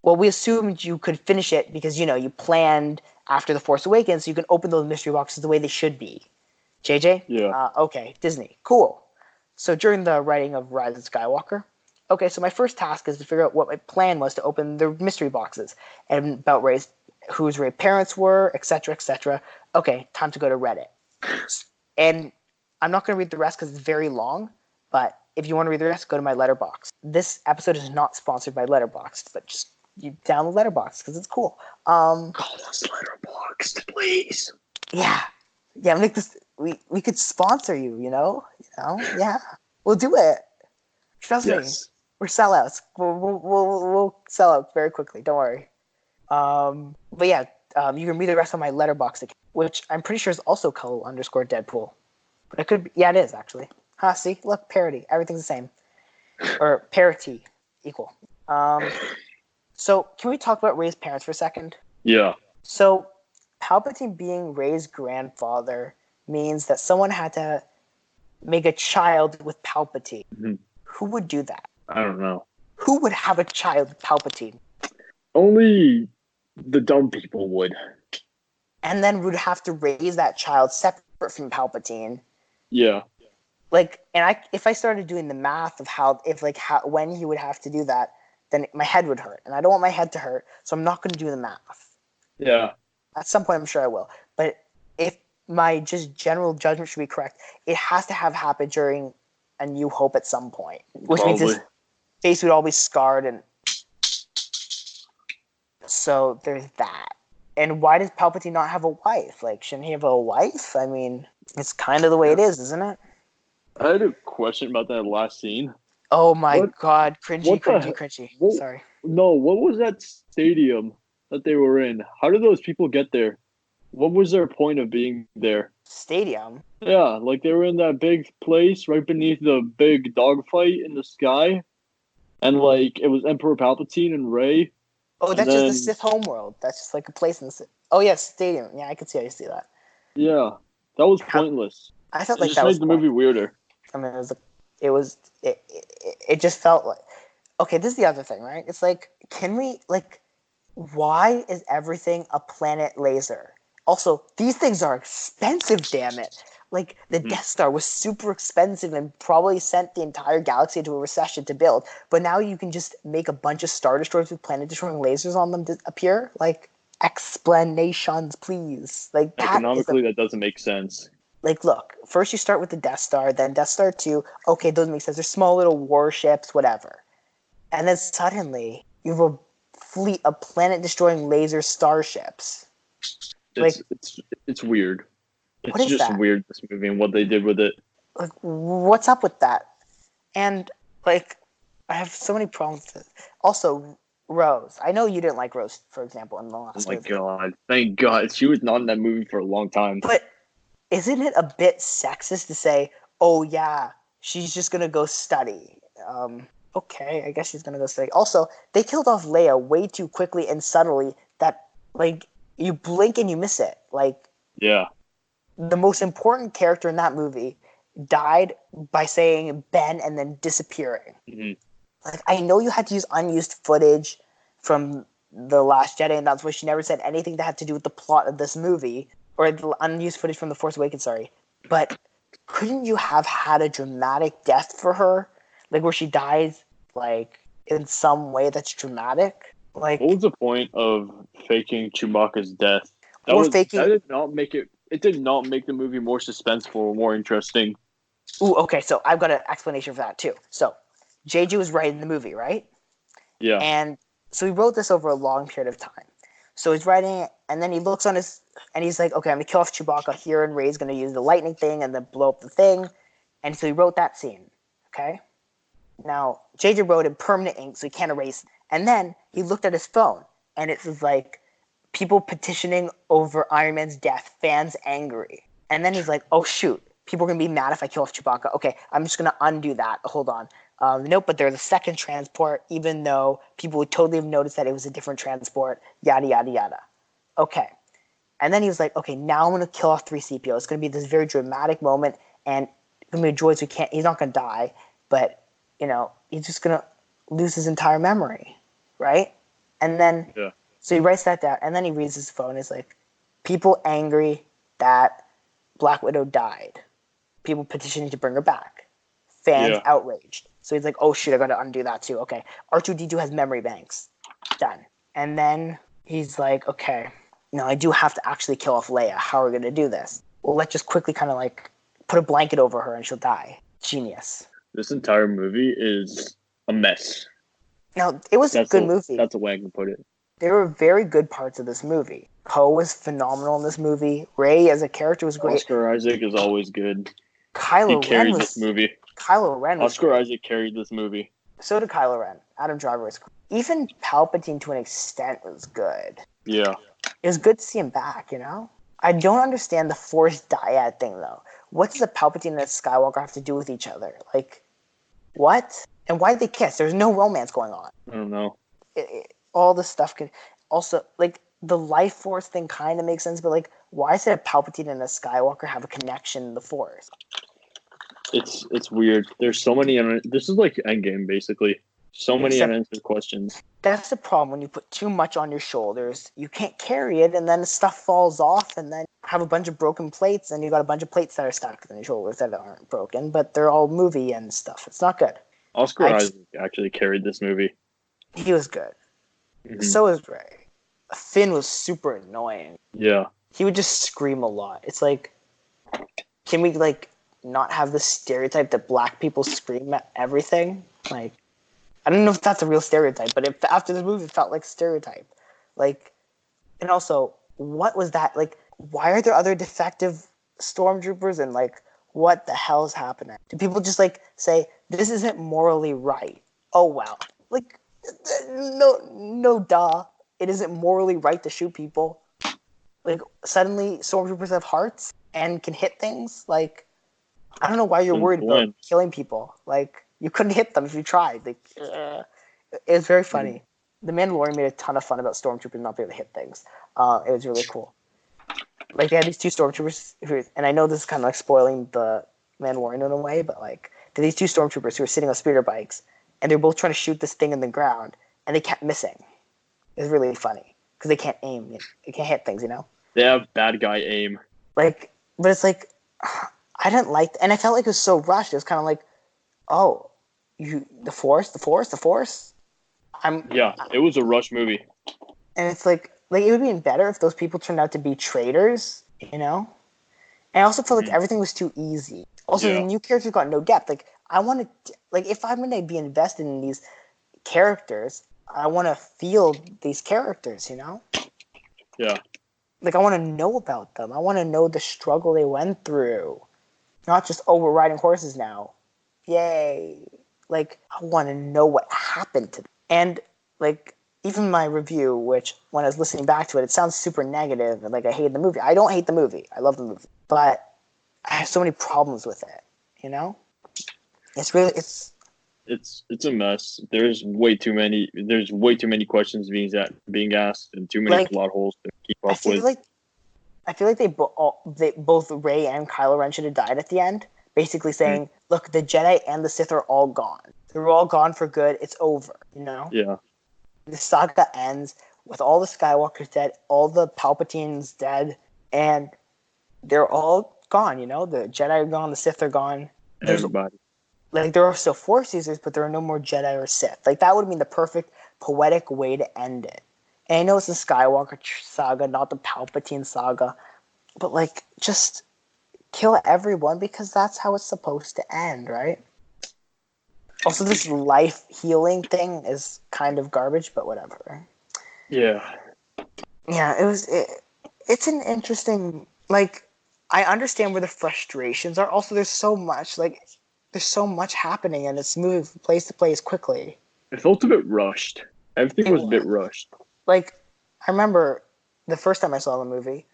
Well, we assumed you could finish it because, you planned after The Force Awakens, so you can open those mystery boxes the way they should be. JJ? Yeah. Okay, Disney. Cool. So during the writing of Rise of Skywalker, okay, so my first task is to figure out what my plan was to open the mystery boxes and about whose Rey's parents were, etc., etc. Okay, time to go to Reddit. And I'm not going to read the rest because it's very long, but if you want to read the rest, go to my Letterboxd. This episode is not sponsored by Letterboxd, but just you download Letterboxd because it's cool. Call us Letterboxd, please. Yeah, make this. We could sponsor you. Yeah, we'll do it. Trust me, we're sellouts. We'll sell out very quickly. Don't worry. But yeah, you can read the rest on my Letterboxd account, which I'm pretty sure is also _Deadpool. But it could be, yeah, it is actually. See, look, parody. Everything's the same. Or parity, equal. So can we talk about Rey's parents for a second? Yeah. So Palpatine being Rey's grandfather means that someone had to make a child with Palpatine. Mm-hmm. Who would do that? I don't know. Who would have a child with Palpatine? Only the dumb people would. and then would have to raise that child separate from Palpatine. Yeah. Like, and if I started doing the math of when he would have to do that, then my head would hurt, and I don't want my head to hurt, so I'm not going to do the math. Yeah. At some point, I'm sure I will. But if my just general judgment should be correct, it has to have happened during A New Hope at some point, which means his face would all be scarred, and so there's that. And why does Palpatine not have a wife? Like, shouldn't he have a wife? I mean, it's kind of the way it is, isn't it? I had a question about that last scene. Oh my god, cringy. Sorry. No, what was that stadium that they were in? How did those people get there? What was their point of being there? Stadium? Yeah, like they were in that big place right beneath the big dogfight in the sky. And like it was Emperor Palpatine and Rey. Oh, that's just the Sith homeworld. That's just like a place in the Sith. Oh yeah, stadium. Yeah, I could see how you see that. Yeah, that was pointless. I felt like that was the movie weirder. I mean, it just felt like, okay, this is the other thing, right? It's like, why is everything a planet laser? Also, these things are expensive, damn it. Like, the Death Star was super expensive and probably sent the entire galaxy into a recession to build. But now you can just make a bunch of Star Destroyers with planet-destroying lasers on them to appear? Like, explanations, please. Like, economically, that doesn't make sense. Like, look, first you start with the Death Star, then Death Star 2. Okay, those make sense. They're small little warships, whatever. And then suddenly, you have a fleet of planet-destroying laser starships. It's weird. It's just weird, this movie, and what they did with it. Like, what's up with that? And, like, I have so many problems with it. Also, Rose. I know you didn't like Rose, for example, in the last movie. Oh my god. Thank God. She was not in that movie for a long time. But isn't it a bit sexist to say, oh yeah, she's just going to go study? Okay, I guess she's going to go study. Also, they killed off Leia way too quickly and subtly that, like, you blink and you miss it. Like, yeah. The most important character in that movie died by saying Ben and then disappearing. Mm-hmm. Like, I know you had to use unused footage from The Last Jedi, and that's why she never said anything that had to do with the plot of this movie, or the unused footage from The Force Awakens, sorry. But couldn't you have had a dramatic death for her? Like, where she dies, like, in some way that's dramatic? Like, what was the point of faking Chewbacca's death? That did not make it. It did not make the movie more suspenseful or more interesting. Ooh, okay, so I've got an explanation for that too. So, JJ was writing the movie, right? Yeah. And so he wrote this over a long period of time. So he's writing it, and then he looks on and he's like, okay, I'm going to kill off Chewbacca here, and Rey's going to use the lightning thing and then blow up the thing. And so he wrote that scene, okay? Now, JJ wrote in permanent ink, so he can't erase it. And then he looked at his phone, and it was like, people petitioning over Iron Man's death, fans angry. And then he's like, oh shoot, people are going to be mad if I kill off Chewbacca. Okay, I'm just going to undo that. Hold on. Nope, but there's a second transport, even though people would totally have noticed that it was a different transport, yada, yada, yada. Okay. And then he was like, okay, now I'm going to kill off 3CPO. It's going to be this very dramatic moment, and it's going to be a joy, so he's not going to die, but, he's just going to lose his entire memory, right? And then... Yeah. So he writes that down, and then he reads his phone. He's like, people angry that Black Widow died. People petitioning to bring her back. Fans outraged. So he's like, oh, shoot, I got to undo that too. Okay. R2-D2 has memory banks. Done. And then he's like, okay, I do have to actually kill off Leia. How are we going to do this? Well, let's just quickly kind of like put a blanket over her and she'll die. Genius. This entire movie is a mess. Now, it was a good movie. That's the way I can put it. There were very good parts of this movie. Poe was phenomenal in this movie. Rey as a character was great. Oscar Isaac is always good. Kylo Ren was this movie. Kylo Ren was Oscar great. Isaac carried this movie. So did Kylo Ren. Adam Driver was great. Even Palpatine to an extent was good. Yeah. It was good to see him back, I don't understand the Force dyad thing though. What does a Palpatine and a Skywalker have to do with each other? Like, what? And why did they kiss? There's no romance going on. I don't know. All this stuff can also, like, the life force thing kind of makes sense, but like, why does a Palpatine and a Skywalker have a connection in the Force? It's weird. There's so many. This is like Endgame, basically. So many unanswered questions. that's the problem when you put too much on your shoulders. You can't carry it, and then stuff falls off, and then you have a bunch of broken plates, and you got a bunch of plates that are stuck on your shoulders that aren't broken, but they're all movie and stuff. It's not good. Oscar Isaac actually carried this movie. He was good. Mm-hmm. So was Ray. Finn was super annoying. Yeah. He would just scream a lot. It's like, can we like not have this stereotype that black people scream at everything? Like, I don't know if that's a real stereotype, but after the movie, it felt like a stereotype. Like, and also, what was that? Like, why are there other defective stormtroopers? And like, what the hell is happening? Do people just like say this isn't morally right? Oh wow! Like, no, duh. It isn't morally right to shoot people. Like, suddenly stormtroopers have hearts and can hit things. Like, I don't know why you're worried about killing people. Like, you couldn't hit them if you tried. Like, it was very funny. The Mandalorian made a ton of fun about stormtroopers not being able to hit things. It was really cool. Like, they had these two stormtroopers who, and I know this is kind of like spoiling the Mandalorian in a way, but like, these two stormtroopers who were sitting on speeder bikes, and they're both trying to shoot this thing in the ground, and they kept missing. It was really funny because they can't aim. They can't hit things, you know? They have bad guy aim. Like, but it's like, I didn't like, and I felt like it was so rushed. It was kind of like, oh, the Force. Yeah, it was a rush movie. And it's like it would have been better if those people turned out to be traitors, you know? And I also felt like everything was too easy. Also, the new characters got no depth. Like, I wanted, like, if I'm going to be invested in these characters, I want to feel these characters, you know? Yeah. Like, I want to know about them. I want to know the struggle they went through. Not just, oh, we're riding horses now. Yay. Like, I want to know what happened to them. And, like, even my review, which, when I was listening back to it, it sounds super negative. And, like, I hate the movie. I don't hate the movie. I love the movie. But I have so many problems with it, you know? It's really, it's a mess. There's way too many questions being asked and too many plot holes to keep up with. I feel like they both Rey and Kylo Ren should have died at the end, basically saying, look, the Jedi and the Sith are all gone. They're all gone for good. It's over, you know? Yeah. The saga ends with all the Skywalkers dead, all the Palpatines dead, and they're all gone, you know? The Jedi are gone, the Sith are gone. Everybody. Like, there are still Force users, but there are no more Jedi or Sith. Like, that would have been the perfect poetic way to end it. And I know it's the Skywalker saga, not the Palpatine saga, but, like, just kill everyone because that's how it's supposed to end, right? Also, this life healing thing is kind of garbage, but whatever. Yeah. Yeah, it's an interesting, like, I understand where the frustrations are. Also, there's so much happening, and it's moving from place to place quickly. It felt a bit rushed. Everything was a bit rushed. Like, I remember the first time I saw the movie,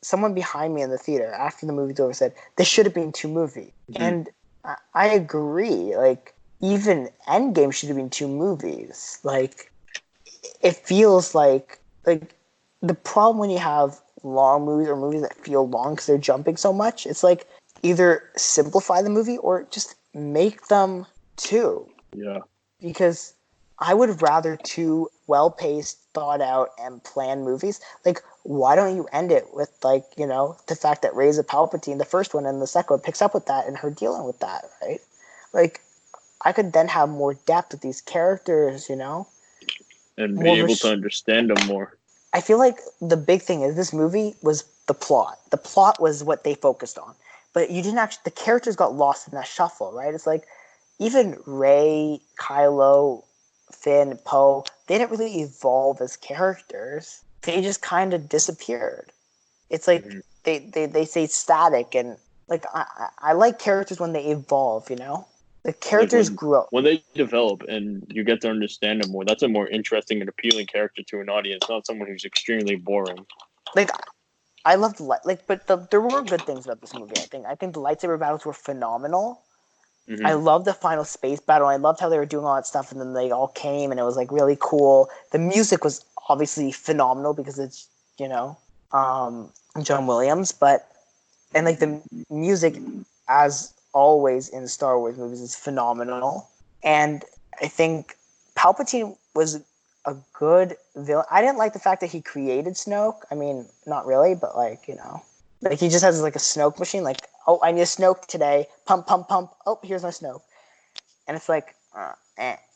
someone behind me in the theater, after the movie's over, said, this should have been 2 movies. Mm-hmm. And I agree. Like, even Endgame should have been 2 movies. Like, it feels like the problem when you have long movies or movies that feel long because they're jumping so much, it's like either simplify the movie or just make them 2. Yeah. Because I would rather 2 well-paced, thought-out, and planned movies. Like, why don't you end it with, like, you know, the fact that Rey's a Palpatine, the first one, and the second one picks up with that and her dealing with that, right? Like, I could then have more depth with these characters, you know? And be able to understand them more. I feel like the big thing is this movie was the plot. The plot was what they focused on. But you didn't actually, the characters got lost in that shuffle, right? It's like, even Rey, Kylo, Finn, Poe, they didn't really evolve as characters. They just kind of disappeared. It's like they say static, and like I like characters when they evolve, you know? The characters grow. When they develop and you get to understand them more, that's a more interesting and appealing character to an audience, not someone who's extremely boring. Like, I loved but there were good things about this movie. I think the lightsaber battles were phenomenal. Mm-hmm. I loved the final space battle. I loved how they were doing all that stuff, and then they all came, and it was like really cool. The music was obviously phenomenal because it's, you know, John Williams, and like the music, as always in Star Wars movies, is phenomenal. And I think Palpatine was a good villain. I didn't like the fact that he created Snoke. I mean, not really, but like, like he just has like a Snoke machine. Like, oh, I need a Snoke today. Pump, pump, pump. Oh, here's my Snoke. And it's like,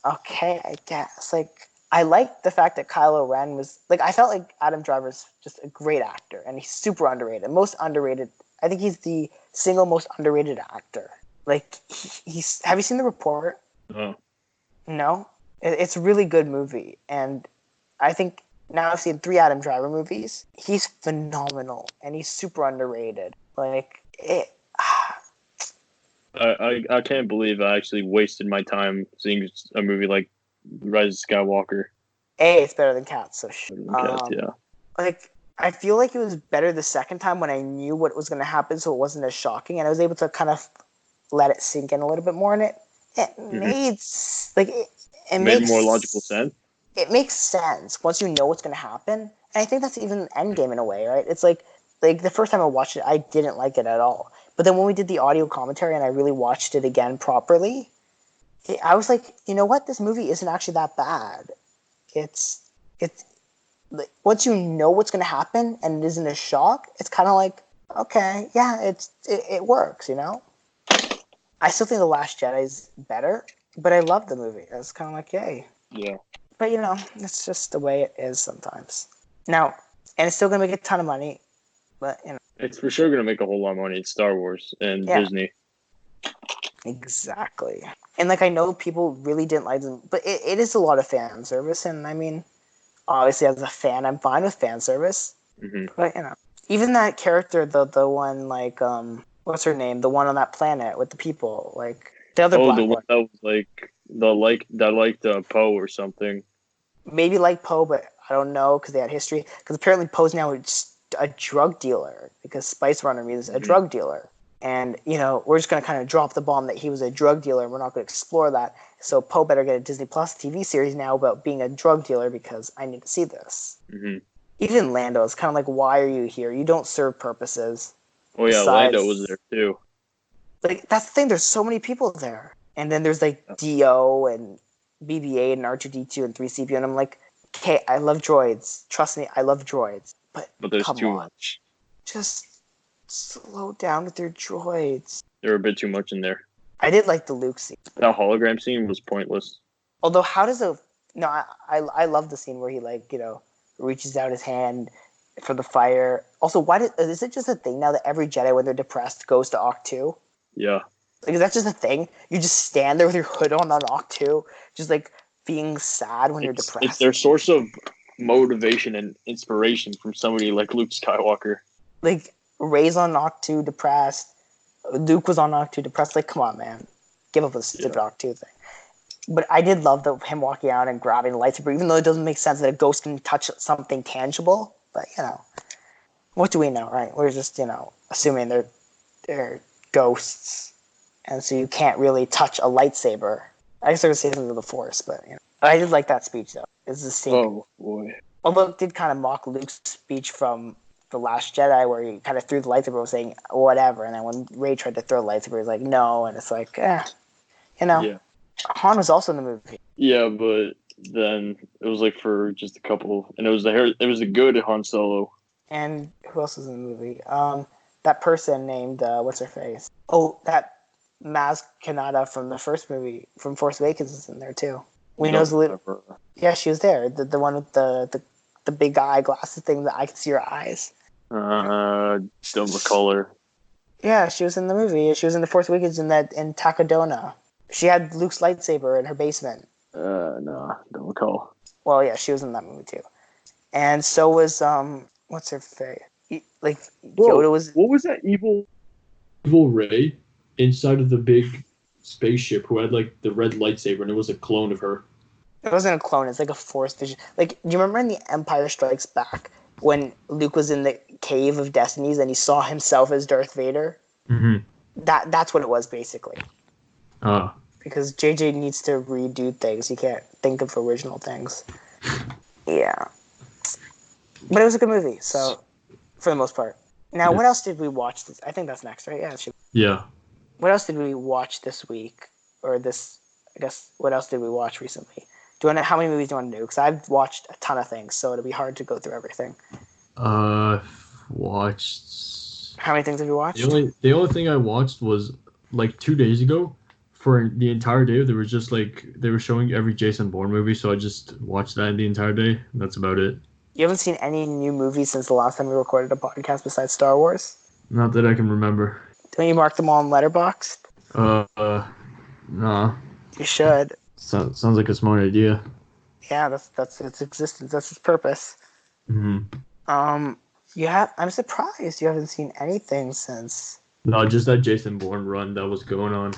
okay, I guess. Like, I like the fact that Kylo Ren was like, I felt like Adam Driver's just a great actor, and he's super underrated. Most underrated. I think he's the single most underrated actor. Like, he's. Have you seen The Report? No. It's a really good movie, and I think now I've seen 3 Adam Driver movies. He's phenomenal, and he's super underrated. Like it. I can't believe I actually wasted my time seeing a movie like Rise of Skywalker. It's better than Cats. So Yeah. Like I feel like it was better the second time when I knew what was going to happen, so it wasn't as shocking, and I was able to kind of let it sink in a little bit more. And it made like it made makes more logical sense. It makes sense once you know what's going to happen, and I think that's even Endgame in a way, right? It's like the first time I watched it, I didn't like it at all. But then when we did the audio commentary and I really watched it again properly, I was like, you know what? This movie isn't actually that bad. It's like, once you know what's going to happen and it isn't a shock, it's kind of like, okay, yeah, it works, I still think The Last Jedi is better, but I love the movie. It's kind of like, yay. Yeah. But, it's just the way it is sometimes. Now, and it's still going to make a ton of money, but, It's for sure going to make a whole lot of money. It's Star Wars and Disney. Exactly. And, I know people really didn't like them, but it is a lot of fan service. And, I mean, obviously, as a fan, I'm fine with fan service. Mm-hmm. But, even that character, the one, what's her name? The one on that planet with the people, the other black the one. That was that liked Poe or something. Maybe like Poe, but I don't know because they had history. Because apparently Poe's now a drug dealer because Spice Runner means a drug dealer. And, we're just going to kind of drop the bomb that he was a drug dealer and we're not going to explore that. So Poe better get a Disney Plus TV series now about being a drug dealer because I need to see this. Mm-hmm. Even Lando is kind of like, why are you here? You don't serve purposes. Oh, yeah, Lando was there too. That's the thing. There's so many people there. And then there's D-O and BB-8 and R2-D2 and 3CP. And I'm like, okay, I love droids. Trust me, I love droids. But there's too much. Just slow down with your droids. There were a bit too much in there. I did like the Luke scene. That hologram scene was pointless. Although, how does I love the scene where he reaches out his hand for the fire. Also, is it just a thing now that every Jedi, when they're depressed, goes to Occ 2? Yeah. Is that just a thing? You just stand there with your hood on Occ 2, just being sad when you're depressed? It's their source of motivation and inspiration from somebody like Luke Skywalker. Rey's on Occ 2 depressed. Luke was on Occ 2 depressed. Come on, man. Give up the stupid Occ 2 thing. But I did love him walking out and grabbing the lightsaber, even though it doesn't make sense that a ghost can touch something tangible. But, what do we know, right? We're just, assuming they're ghosts. And so you can't really touch a lightsaber. I guess I could say something to the Force, but, I did like that speech, though. It's the scene. Oh, boy. Although it did kind of mock Luke's speech from The Last Jedi, where he kind of threw the lightsaber saying, whatever. And then when Rey tried to throw the lightsaber, he's like, no. And it's like, Yeah. Han was also in the movie. Yeah, but then it was for just a couple, and it was the good Han Solo. And who else was in the movie? That person named what's her face? Oh, that Maz Kanata from the first movie, from Force Awakens, is in there too. Yeah, she was there. The one with the big eyeglasses thing that I can see her eyes. Don't recall her. Yeah, she was in the movie. She was in the Force Awakens in Takadona. She had Luke's lightsaber in her basement. No, don't recall. Well, yeah, she was in that movie too. And so was what's her face? Yoda was. What was that evil Rey inside of the big spaceship who had the red lightsaber and it was a clone of her? It wasn't a clone. It's a Force vision. Do you remember in The Empire Strikes Back when Luke was in the Cave of Destinies and he saw himself as Darth Vader? Mm-hmm. That's what it was basically. Ah. Because JJ needs to redo things. He can't think of original things. Yeah. But it was a good movie, so for the most part. Now, what else did we watch? I think that's next, right? Yeah. What else did we watch this week? Or this, I guess, what else did we watch recently? Do you want to, how many movies do you want to do? Because I've watched a ton of things, so it'll be hard to go through everything. Watched. How many things have you watched? The only thing I watched was like 2 days ago. For the entire day, they were showing every Jason Bourne movie, so I just watched that the entire day. And that's about it. You haven't seen any new movies since the last time we recorded a podcast besides Star Wars? Not that I can remember. Don't you mark them all in Letterboxd? Nah. You should. Sounds like a smart idea. Yeah, that's its existence. That's its purpose. Mm-hmm. I'm surprised you haven't seen anything since. No, just that Jason Bourne run that was going on.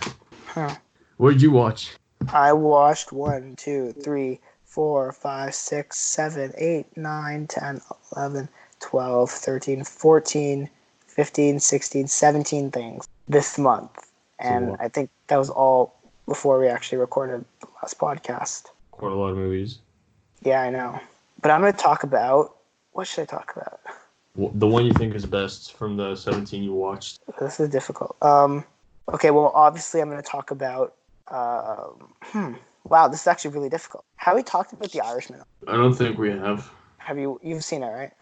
Huh. What did you watch? I watched 1, 2, 3, 4, 5, 6, 7, 8, 9, 10, 11, 12, 13, 14, 15, 16, 17 things this month. And I think that was all before we actually recorded the last podcast. Quite a lot of movies. Yeah, I know. But I'm going to talk about... What should I talk about? The one you think is best from the 17 you watched. This is difficult. Okay, well, obviously I'm going to talk about... Wow, this is actually really difficult. Have we talked about The Irishman? I don't think we have. You've seen it, right?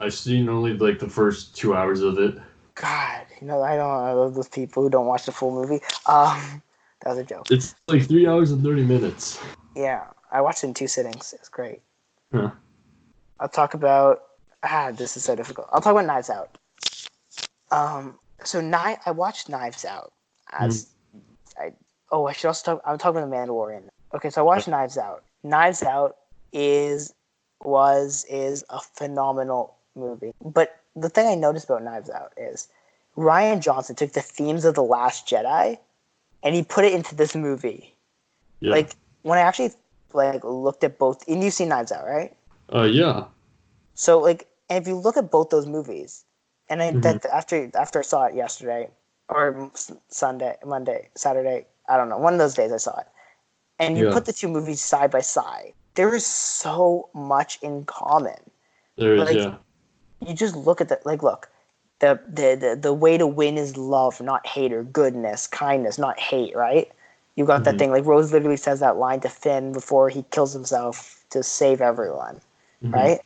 I've seen only like the first 2 hours of it. God, I love those people who don't watch the full movie. That was a joke. It's like 3 hours and 30 minutes. Yeah, I watched it in 2 sittings. It was great. Huh. I'll talk about... this is so difficult. I'll talk about Knives Out. I watched Knives Out. I should also talk... I'm talking about The Mandalorian. Okay, so I watched Knives Out. Knives Out is a phenomenal movie. But the thing I noticed about Knives Out is Rian Johnson took the themes of The Last Jedi and he put it into this movie. Yeah. Like, when I actually looked at both... And you've seen Knives Out, right? Yeah. So, and if you look at both those movies, and after I saw it yesterday, or Monday, Saturday, I don't know, one of those days I saw it, and you put the two movies side by side, there is so much in common. There is, yeah. You just look at the way to win is love, not hate, or goodness, kindness, not hate, right? You got that thing, Rose literally says that line to Finn before he kills himself to save everyone, right?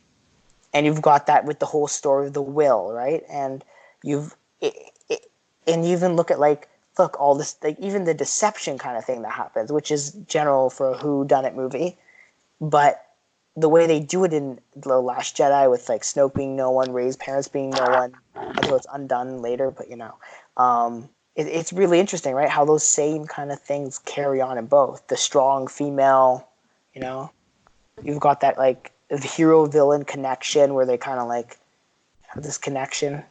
And you've got that with the whole story of the will, right? And you even look at all this, even the deception kind of thing that happens, which is general for a whodunit movie, but the way they do it in The Last Jedi with Snoke being no one, Rey's parents being no one, although it's undone later, but it's really interesting, right? How those same kind of things carry on in both. The strong female, you've got that the hero-villain connection where they kind of have this connection,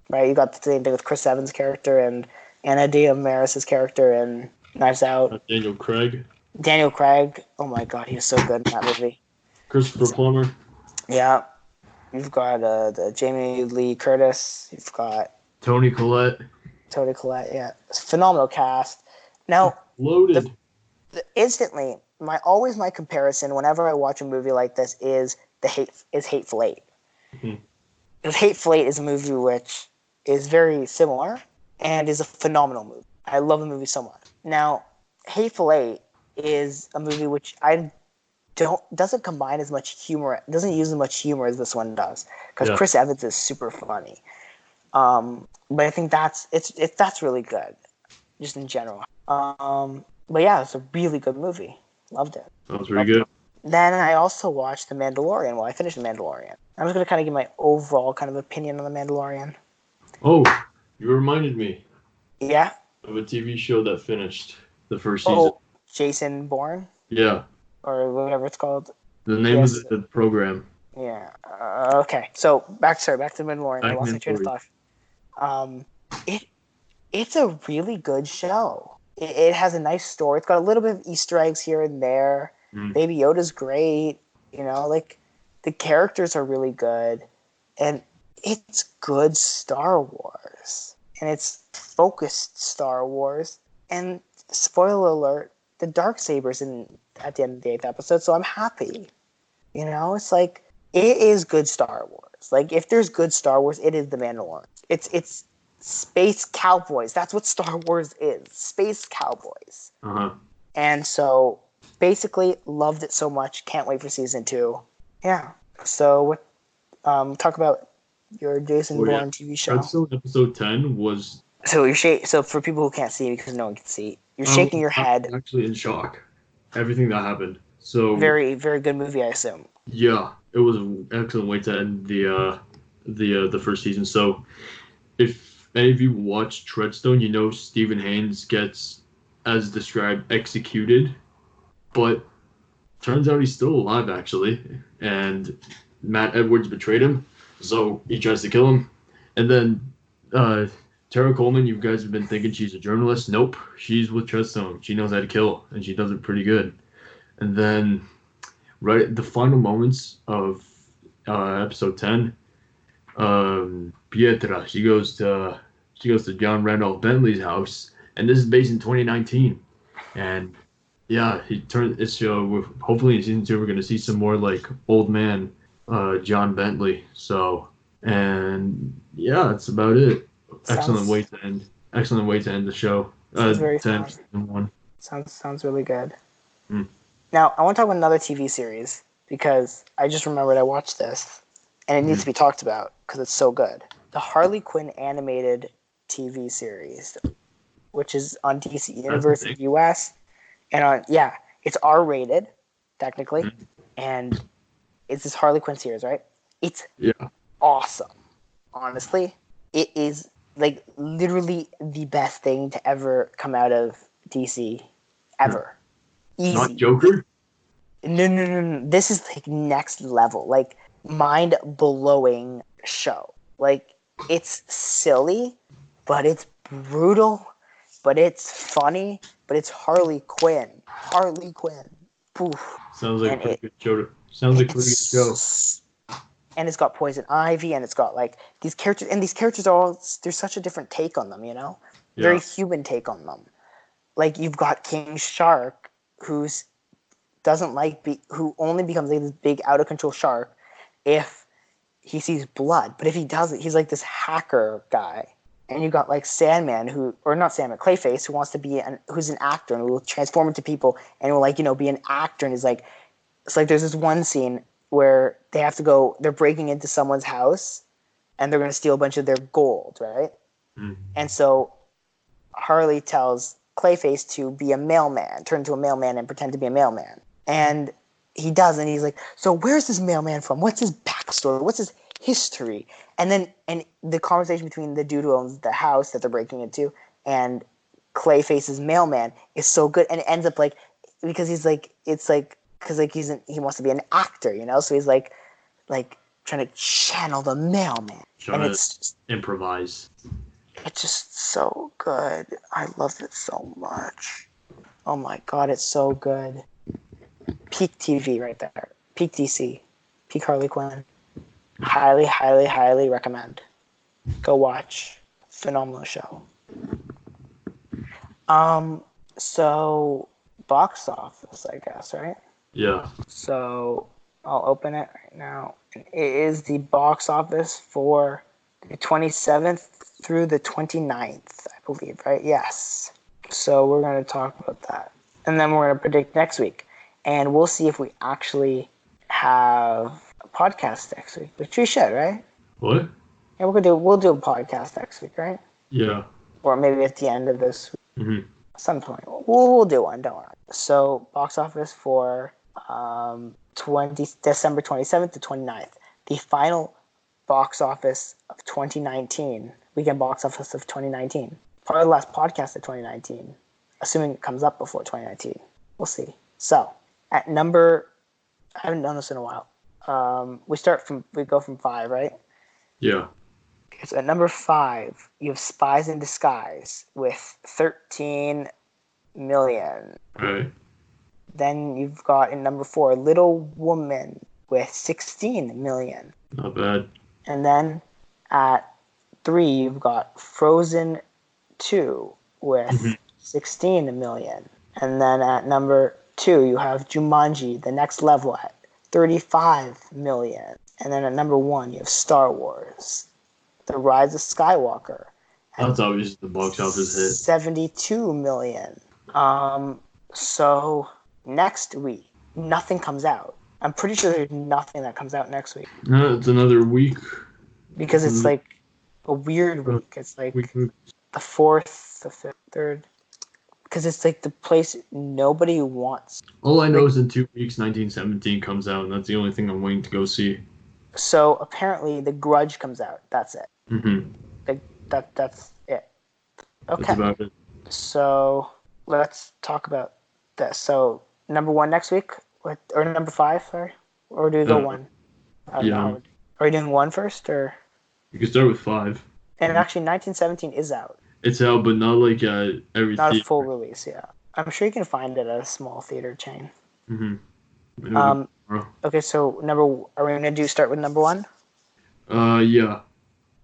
right? You got the same thing with Chris Evans' character and Ana de Armas's character in Knives Out. Daniel Craig. Oh my God, he was so good in that movie. Christopher Plummer. Yeah. You've got the Jamie Lee Curtis. You've got Toni Collette. Yeah. It's a phenomenal cast. Now, loaded. Instantly, my comparison whenever I watch a movie like this is Hateful Eight. Because Hateful Eight is a movie which is very similar and is a phenomenal movie. I love the movie so much. Now, Hateful Eight is a movie which doesn't combine as much humor, doesn't use as much humor as this one does. Because Chris Evans is super funny. But I think that's really good, just in general. But yeah, it's a really good movie. Loved it. That was pretty good. Then I also watched The Mandalorian. Well, I finished The Mandalorian. I'm just going to kind of give my overall kind of opinion on The Mandalorian. Oh, you reminded me. Yeah? Of a TV show that finished the first season. Oh, Jason Bourne? Yeah. Or whatever it's called. The name of the program. Yeah. Okay. So, back to The Mandalorian. I lost my train of thought. It's a really good show. It has a nice story. It's got a little bit of Easter eggs here and there. Baby Yoda's great. The characters are really good. And it's good Star Wars. And it's focused Star Wars. And spoiler alert, the Darksaber's at the end of the 8th episode, so I'm happy. It's it is good Star Wars. If there's good Star Wars, it is The Mandalorian. It's space cowboys. That's what Star Wars is. Space cowboys. Uh-huh. And so basically loved it so much. Can't wait for season 2. Yeah. So talk about your Jason Bourne TV show. Episode 10 was. So So for people who can't see, because no one can see, you're shaking your head. I'm actually in shock. Everything that happened. So very, very good movie, I assume. Yeah, it was an excellent way to end the first season. So if any of you watch Treadstone, you know Stephen Haynes gets, as described, executed, but turns out he's still alive actually, and Matt Edwards betrayed him, so he tries to kill him, and then Tara Coleman, you guys have been thinking she's a journalist. Nope, she's with Treadstone. She knows how to kill, and she does it pretty good. And then, right at the final moments of episode 10, Pietra, she goes to John Randolph Bentley's house, and this is based in 2019. And yeah, hopefully in season 2 we're gonna see some more like old man John Bentley. So, and yeah, that's about it. Excellent way to end the show. Very fun. Season 1. Sounds really good. Now I want to talk about another TV series because I just remembered I watched this and it needs to be talked about because it's so good. The Harley Quinn animated TV series, which is on DC Universe in the US, and it's R-rated technically, and it's this Harley Quinn series, right? It's awesome. Honestly, it is like literally the best thing to ever come out of DC ever. Easy. Not Joker? No. This is like next level, like mind-blowing show. Like it's silly, but it's brutal, but it's funny, but it's Harley Quinn. Poof. Sounds like a pretty good show. And it's got Poison Ivy, and it's got like these characters, and these characters are all, there's such a different take on them, you know? Yeah. Very human take on them. Like you've got King Shark, who only becomes like this big out of control shark if he sees blood. But if he doesn't, he's like this hacker guy. And you got like Sandman, Clayface, who wants to be who's an actor and will transform into people and will be an actor. And it's like there's this one scene where they're breaking into someone's house and they're going to steal a bunch of their gold, right? Mm-hmm. And so Harley tells Clayface to be a mailman, turn into a mailman and pretend to be a mailman. And he does, and he's like, so where's this mailman from? What's his backstory? What's his history? And the conversation between the dude who owns the house that they're breaking into and Clayface's mailman is so good. And it ends up like, because he wants to be an actor, you know? So he's like trying to channel the mailman. Trying to improvise. It's just so good. I love it so much. Oh my God, it's so good. Peak TV right there. Peak DC. Peak Harley Quinn. Highly, highly, highly recommend. Go watch. Phenomenal show. So box office, I guess, right? Yeah. So I'll open it right now. It is the box office for the 27th through the 29th, I believe, right? Yes. So we're going to talk about that. And then we're going to predict next week. And we'll see if we actually have a podcast next week, which we should, right? What? Yeah, we'll do a podcast next week, right? Yeah. Or maybe at the end of this week. Mm-hmm. Some point. We'll do one, don't worry. So box office for December 27th to 29th. The final box office of 2019. Weekend box office of 2019. Probably the last podcast of 2019. Assuming it comes up before 2019. We'll see. So, at number... I haven't done this in a while. We go from 5, right? Yeah. Okay, so at number 5, you have Spies in Disguise with 13 million. Right. Then you've got in number 4, Little Woman with 16 million. Not bad. And then at 3, you've got Frozen 2 with 16 million. And then at number 2, you have Jumanji, The Next Level at 35 million. And then at number 1, you have Star Wars, The Rise of Skywalker. That's obviously the box office hit. 72 million. So next week, nothing comes out. I'm pretty sure there's nothing that comes out next week. No, it's another week. Because it's like a weird week. It's like the 4th, the 5th, 3rd. Because it's like the place nobody wants. All I know is in 2 weeks, 1917 comes out, and that's the only thing I'm waiting to go see. So apparently, The Grudge comes out. That's it. Mm-hmm. That's it. Okay. That's about it. So let's talk about this. So number 1 next week, or number 5, sorry, or do we go 1? I don't know. Are we doing 1 first, or? You can start with 5. And actually, 1917 is out. It's out, but not like every. Not a full release, yeah. I'm sure you can find it at a small theater chain. Mm-hmm. Okay, so are we gonna start with number 1? Yeah.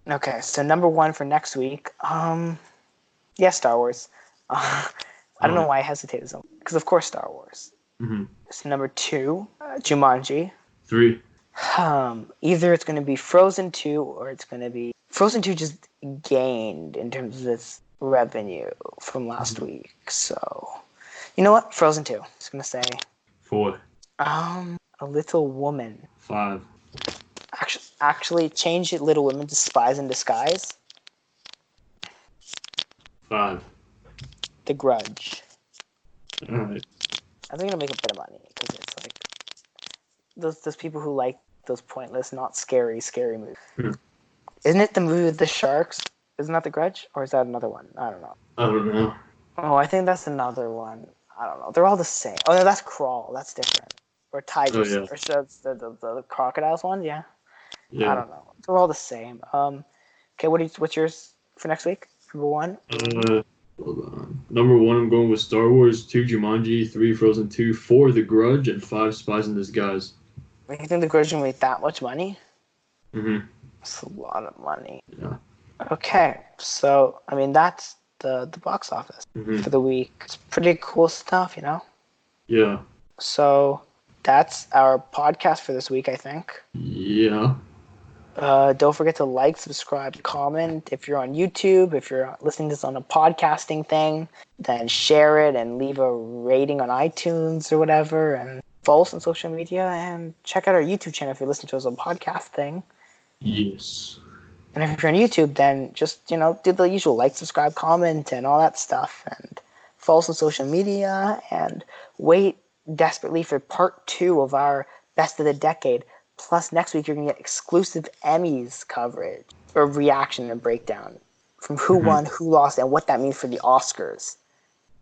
Okay, so number 1 for next week. Yeah, Star Wars. I don't know why I hesitated so much, because of course Star Wars. Mm-hmm. So number 2, Jumanji. 3. Either it's going to be Frozen 2 or it's going to be Frozen 2 just gained in terms of its revenue from last week. So, you know what? Frozen 2. I'm just going to say 4. A Little Woman. 5. Actually change it, Little Women, to Spies in Disguise. 5. The Grudge. All right. I think it'll make a bit of money because it's like those people who like those pointless, not scary movies. Isn't it the movie with the sharks? Isn't that The Grudge, or is that another one? I don't know. I don't know. Oh, I think that's another one. I don't know. They're all the same. Oh no, that's Crawl. That's different. Or Tigers. Oh, yeah. Or so it's the crocodiles one. Yeah. Yeah. I don't know. They're all the same. Okay. What's yours for next week? Number 1. Hold on. Number 1, I'm going with Star Wars. 2, Jumanji. 3, Frozen 2. 4, The Grudge, and 5, Spies in Disguise. You think The Grudge will make that much money? Mm-hmm. That's a lot of money. Yeah. Okay, so I mean that's the box office for the week. It's pretty cool stuff, you know. Yeah. So that's our podcast for this week, I think. Yeah. Don't forget to like, subscribe, comment. If you're on YouTube, if you're listening to this on a podcasting thing, then share it and leave a rating on iTunes or whatever, and follow us on social media, and check out our YouTube channel if you're listening to us on a podcast thing. Yes. And if you're on YouTube, then just, do the usual like, subscribe, comment, and all that stuff. And follow us on social media, and wait desperately for part 2 of our Best of the Decade. Plus, next week, you're going to get exclusive Emmys coverage, or reaction and breakdown from who won, who lost, and what that means for the Oscars.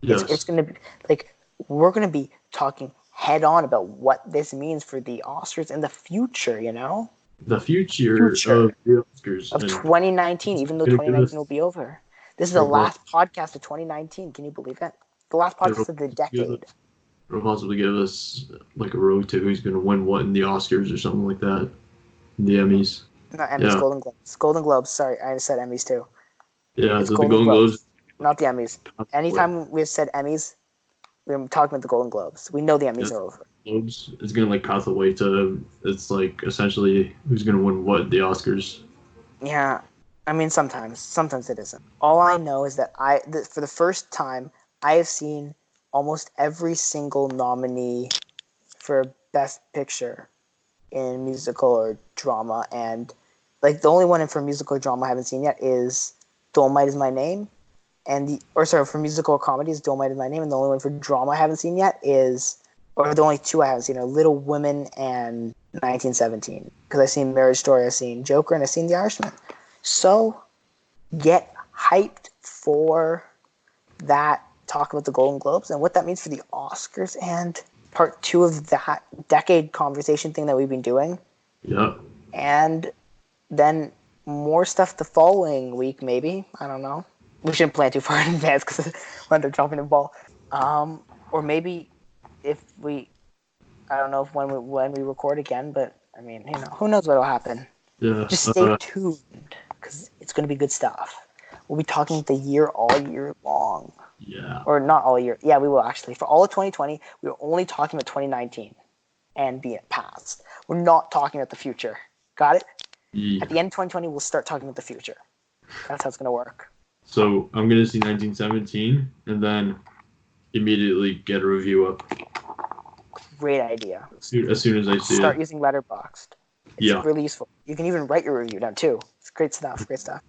Yes. It's going to be, we're going to be talking head on about what this means for the Oscars in the future, The future of the Oscars. Of 2019, even though 2019 will be over. This is the last podcast of 2019. Can you believe it? The last podcast of the decade. It'll possibly give us a road to who's going to win what in the Oscars or something like that. The Emmys. Not Emmys, yeah. Golden Globes. Golden Globes, sorry. I said Emmys too. Yeah, so the Golden Globes. Not the Emmys. Anytime we've said Emmys, we're talking about the Golden Globes. We know the Emmys are over. Globes is going to path the way to, it's essentially who's going to win what the Oscars. Yeah. I mean, sometimes it isn't. All I know is that for the first time, I have seen almost every single nominee for Best Picture in musical or drama, and the only one for musical or drama I haven't seen yet is Dolomite Is My Name, for musical or comedy is Dolomite Is My Name, and the only one for drama I haven't seen yet is, or the only 2 I haven't seen are Little Women and 1917, because I've seen Marriage Story, I've seen Joker, and I've seen The Irishman. So get hyped for that. Talk about the Golden Globes and what that means for the Oscars and part 2 of that decade conversation thing that we've been doing. Yeah. And then more stuff the following week, maybe. I don't know. We shouldn't plan too far in advance because when they're dropping the ball. Or maybe I don't know when we record again, but I mean, who knows what'll happen. Yeah. Just stay tuned because it's going to be good stuff. We'll be talking the year all year long. Yeah. Or not all year. Yeah, we will actually. For all of 2020, we were only talking about 2019 and the past. We're not talking about the future. Got it? Yeah. At the end of 2020, we'll start talking about the future. That's how it's going to work. So I'm going to see 1917 and then immediately get a review up. great idea. As soon as I see Start it. using Letterboxd. It's really useful. You can even write your review down too. It's great stuff. Great stuff.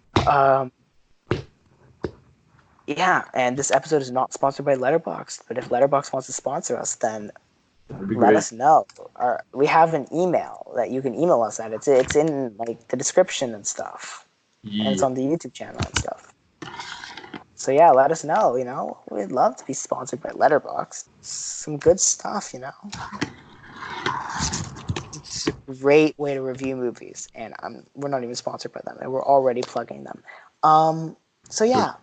Yeah, and this episode is not sponsored by Letterboxd, but if Letterboxd wants to sponsor us, then let us know. We have an email that you can email us at. It's in like the description and stuff, and it's on the YouTube channel and stuff. So yeah, let us know. You know, we'd love to be sponsored by Letterboxd. Some good stuff, you know. It's a great way to review movies, and we're not even sponsored by them, and we're already plugging them. So yeah.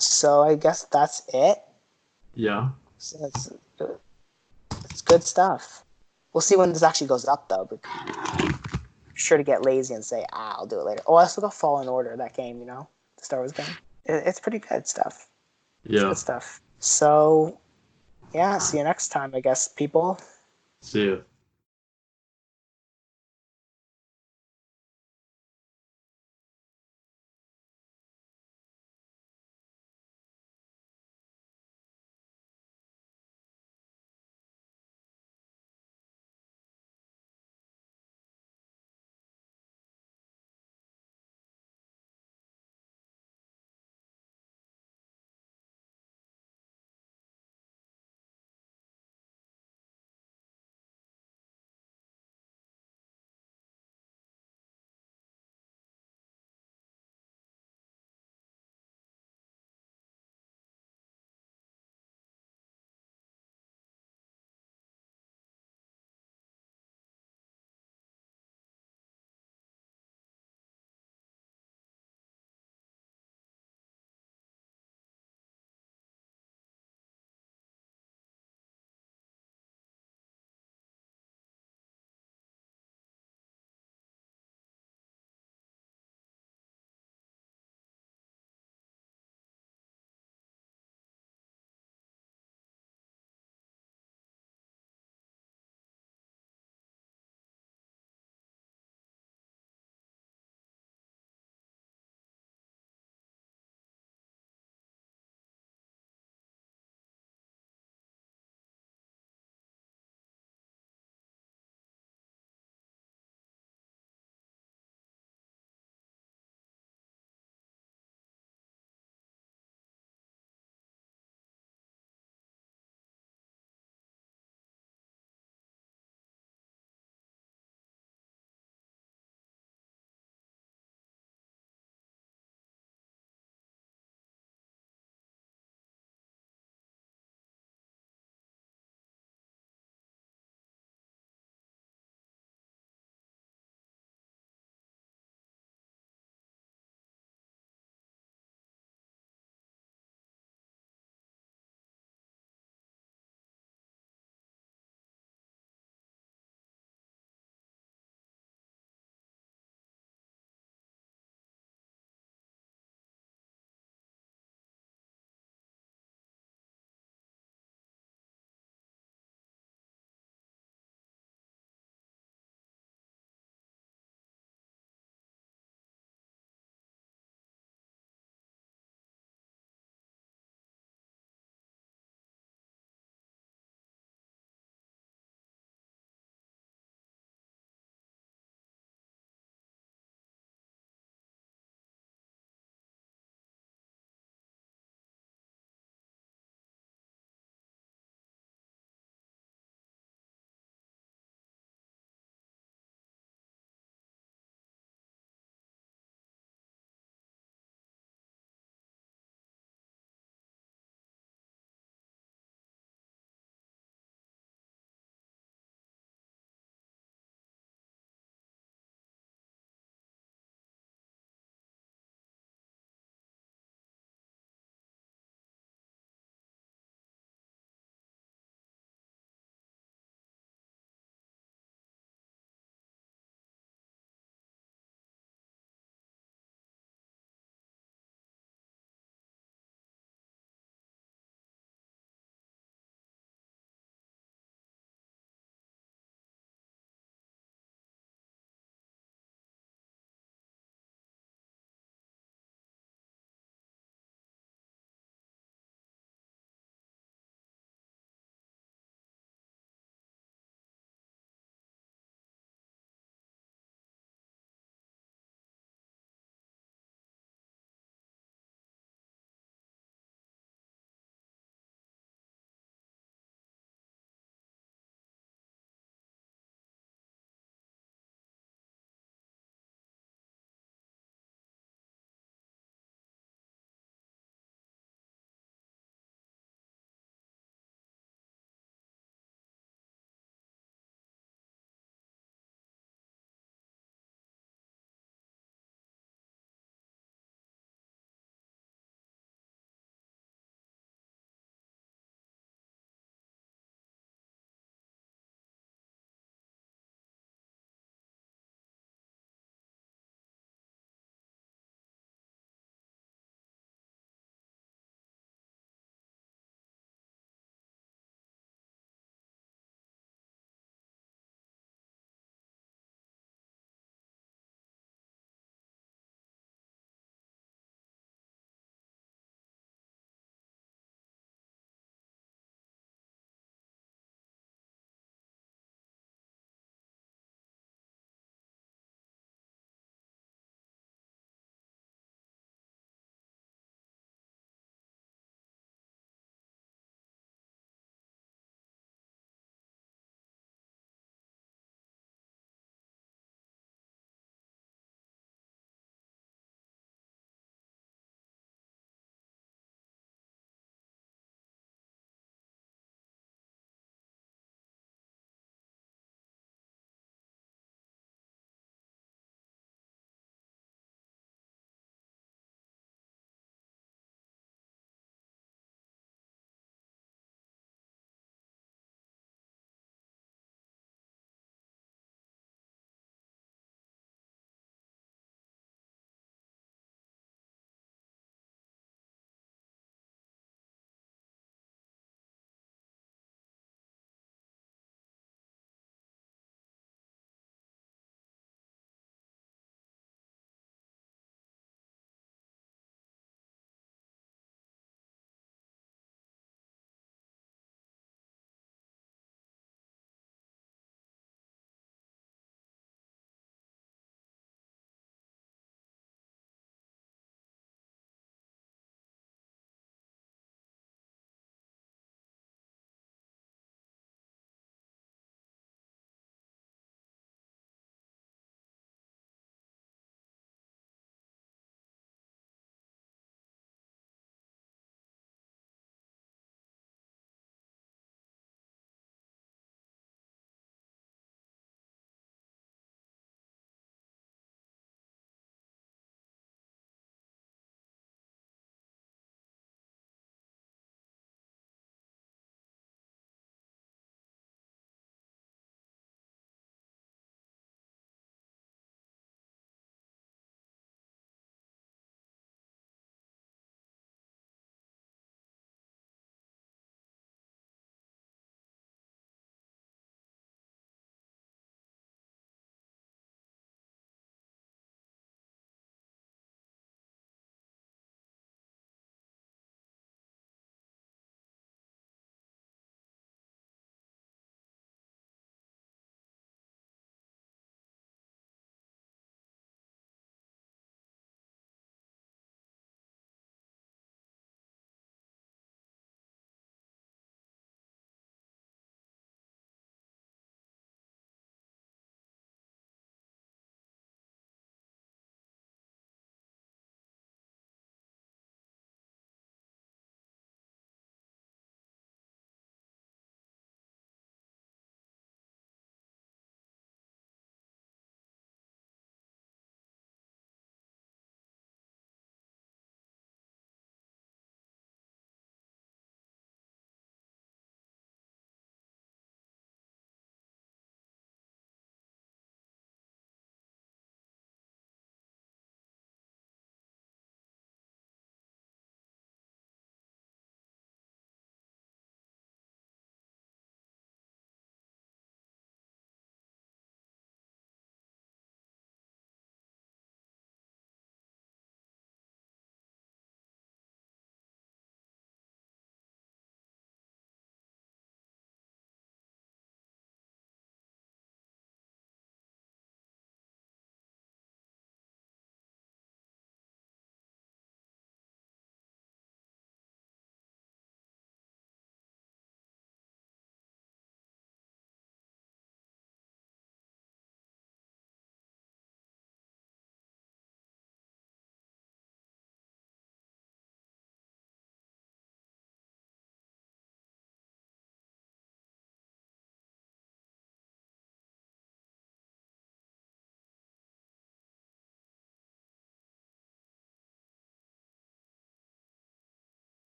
So I guess that's it. Yeah. So it's good stuff. We'll see when this actually goes up, though. But I'm sure to get lazy and say, I'll do it later. Oh, I still got Fallen Order, that game, you know? The Star Wars game. It's pretty good stuff. Yeah. It's good stuff. So, yeah, see you next time, I guess, people. See ya.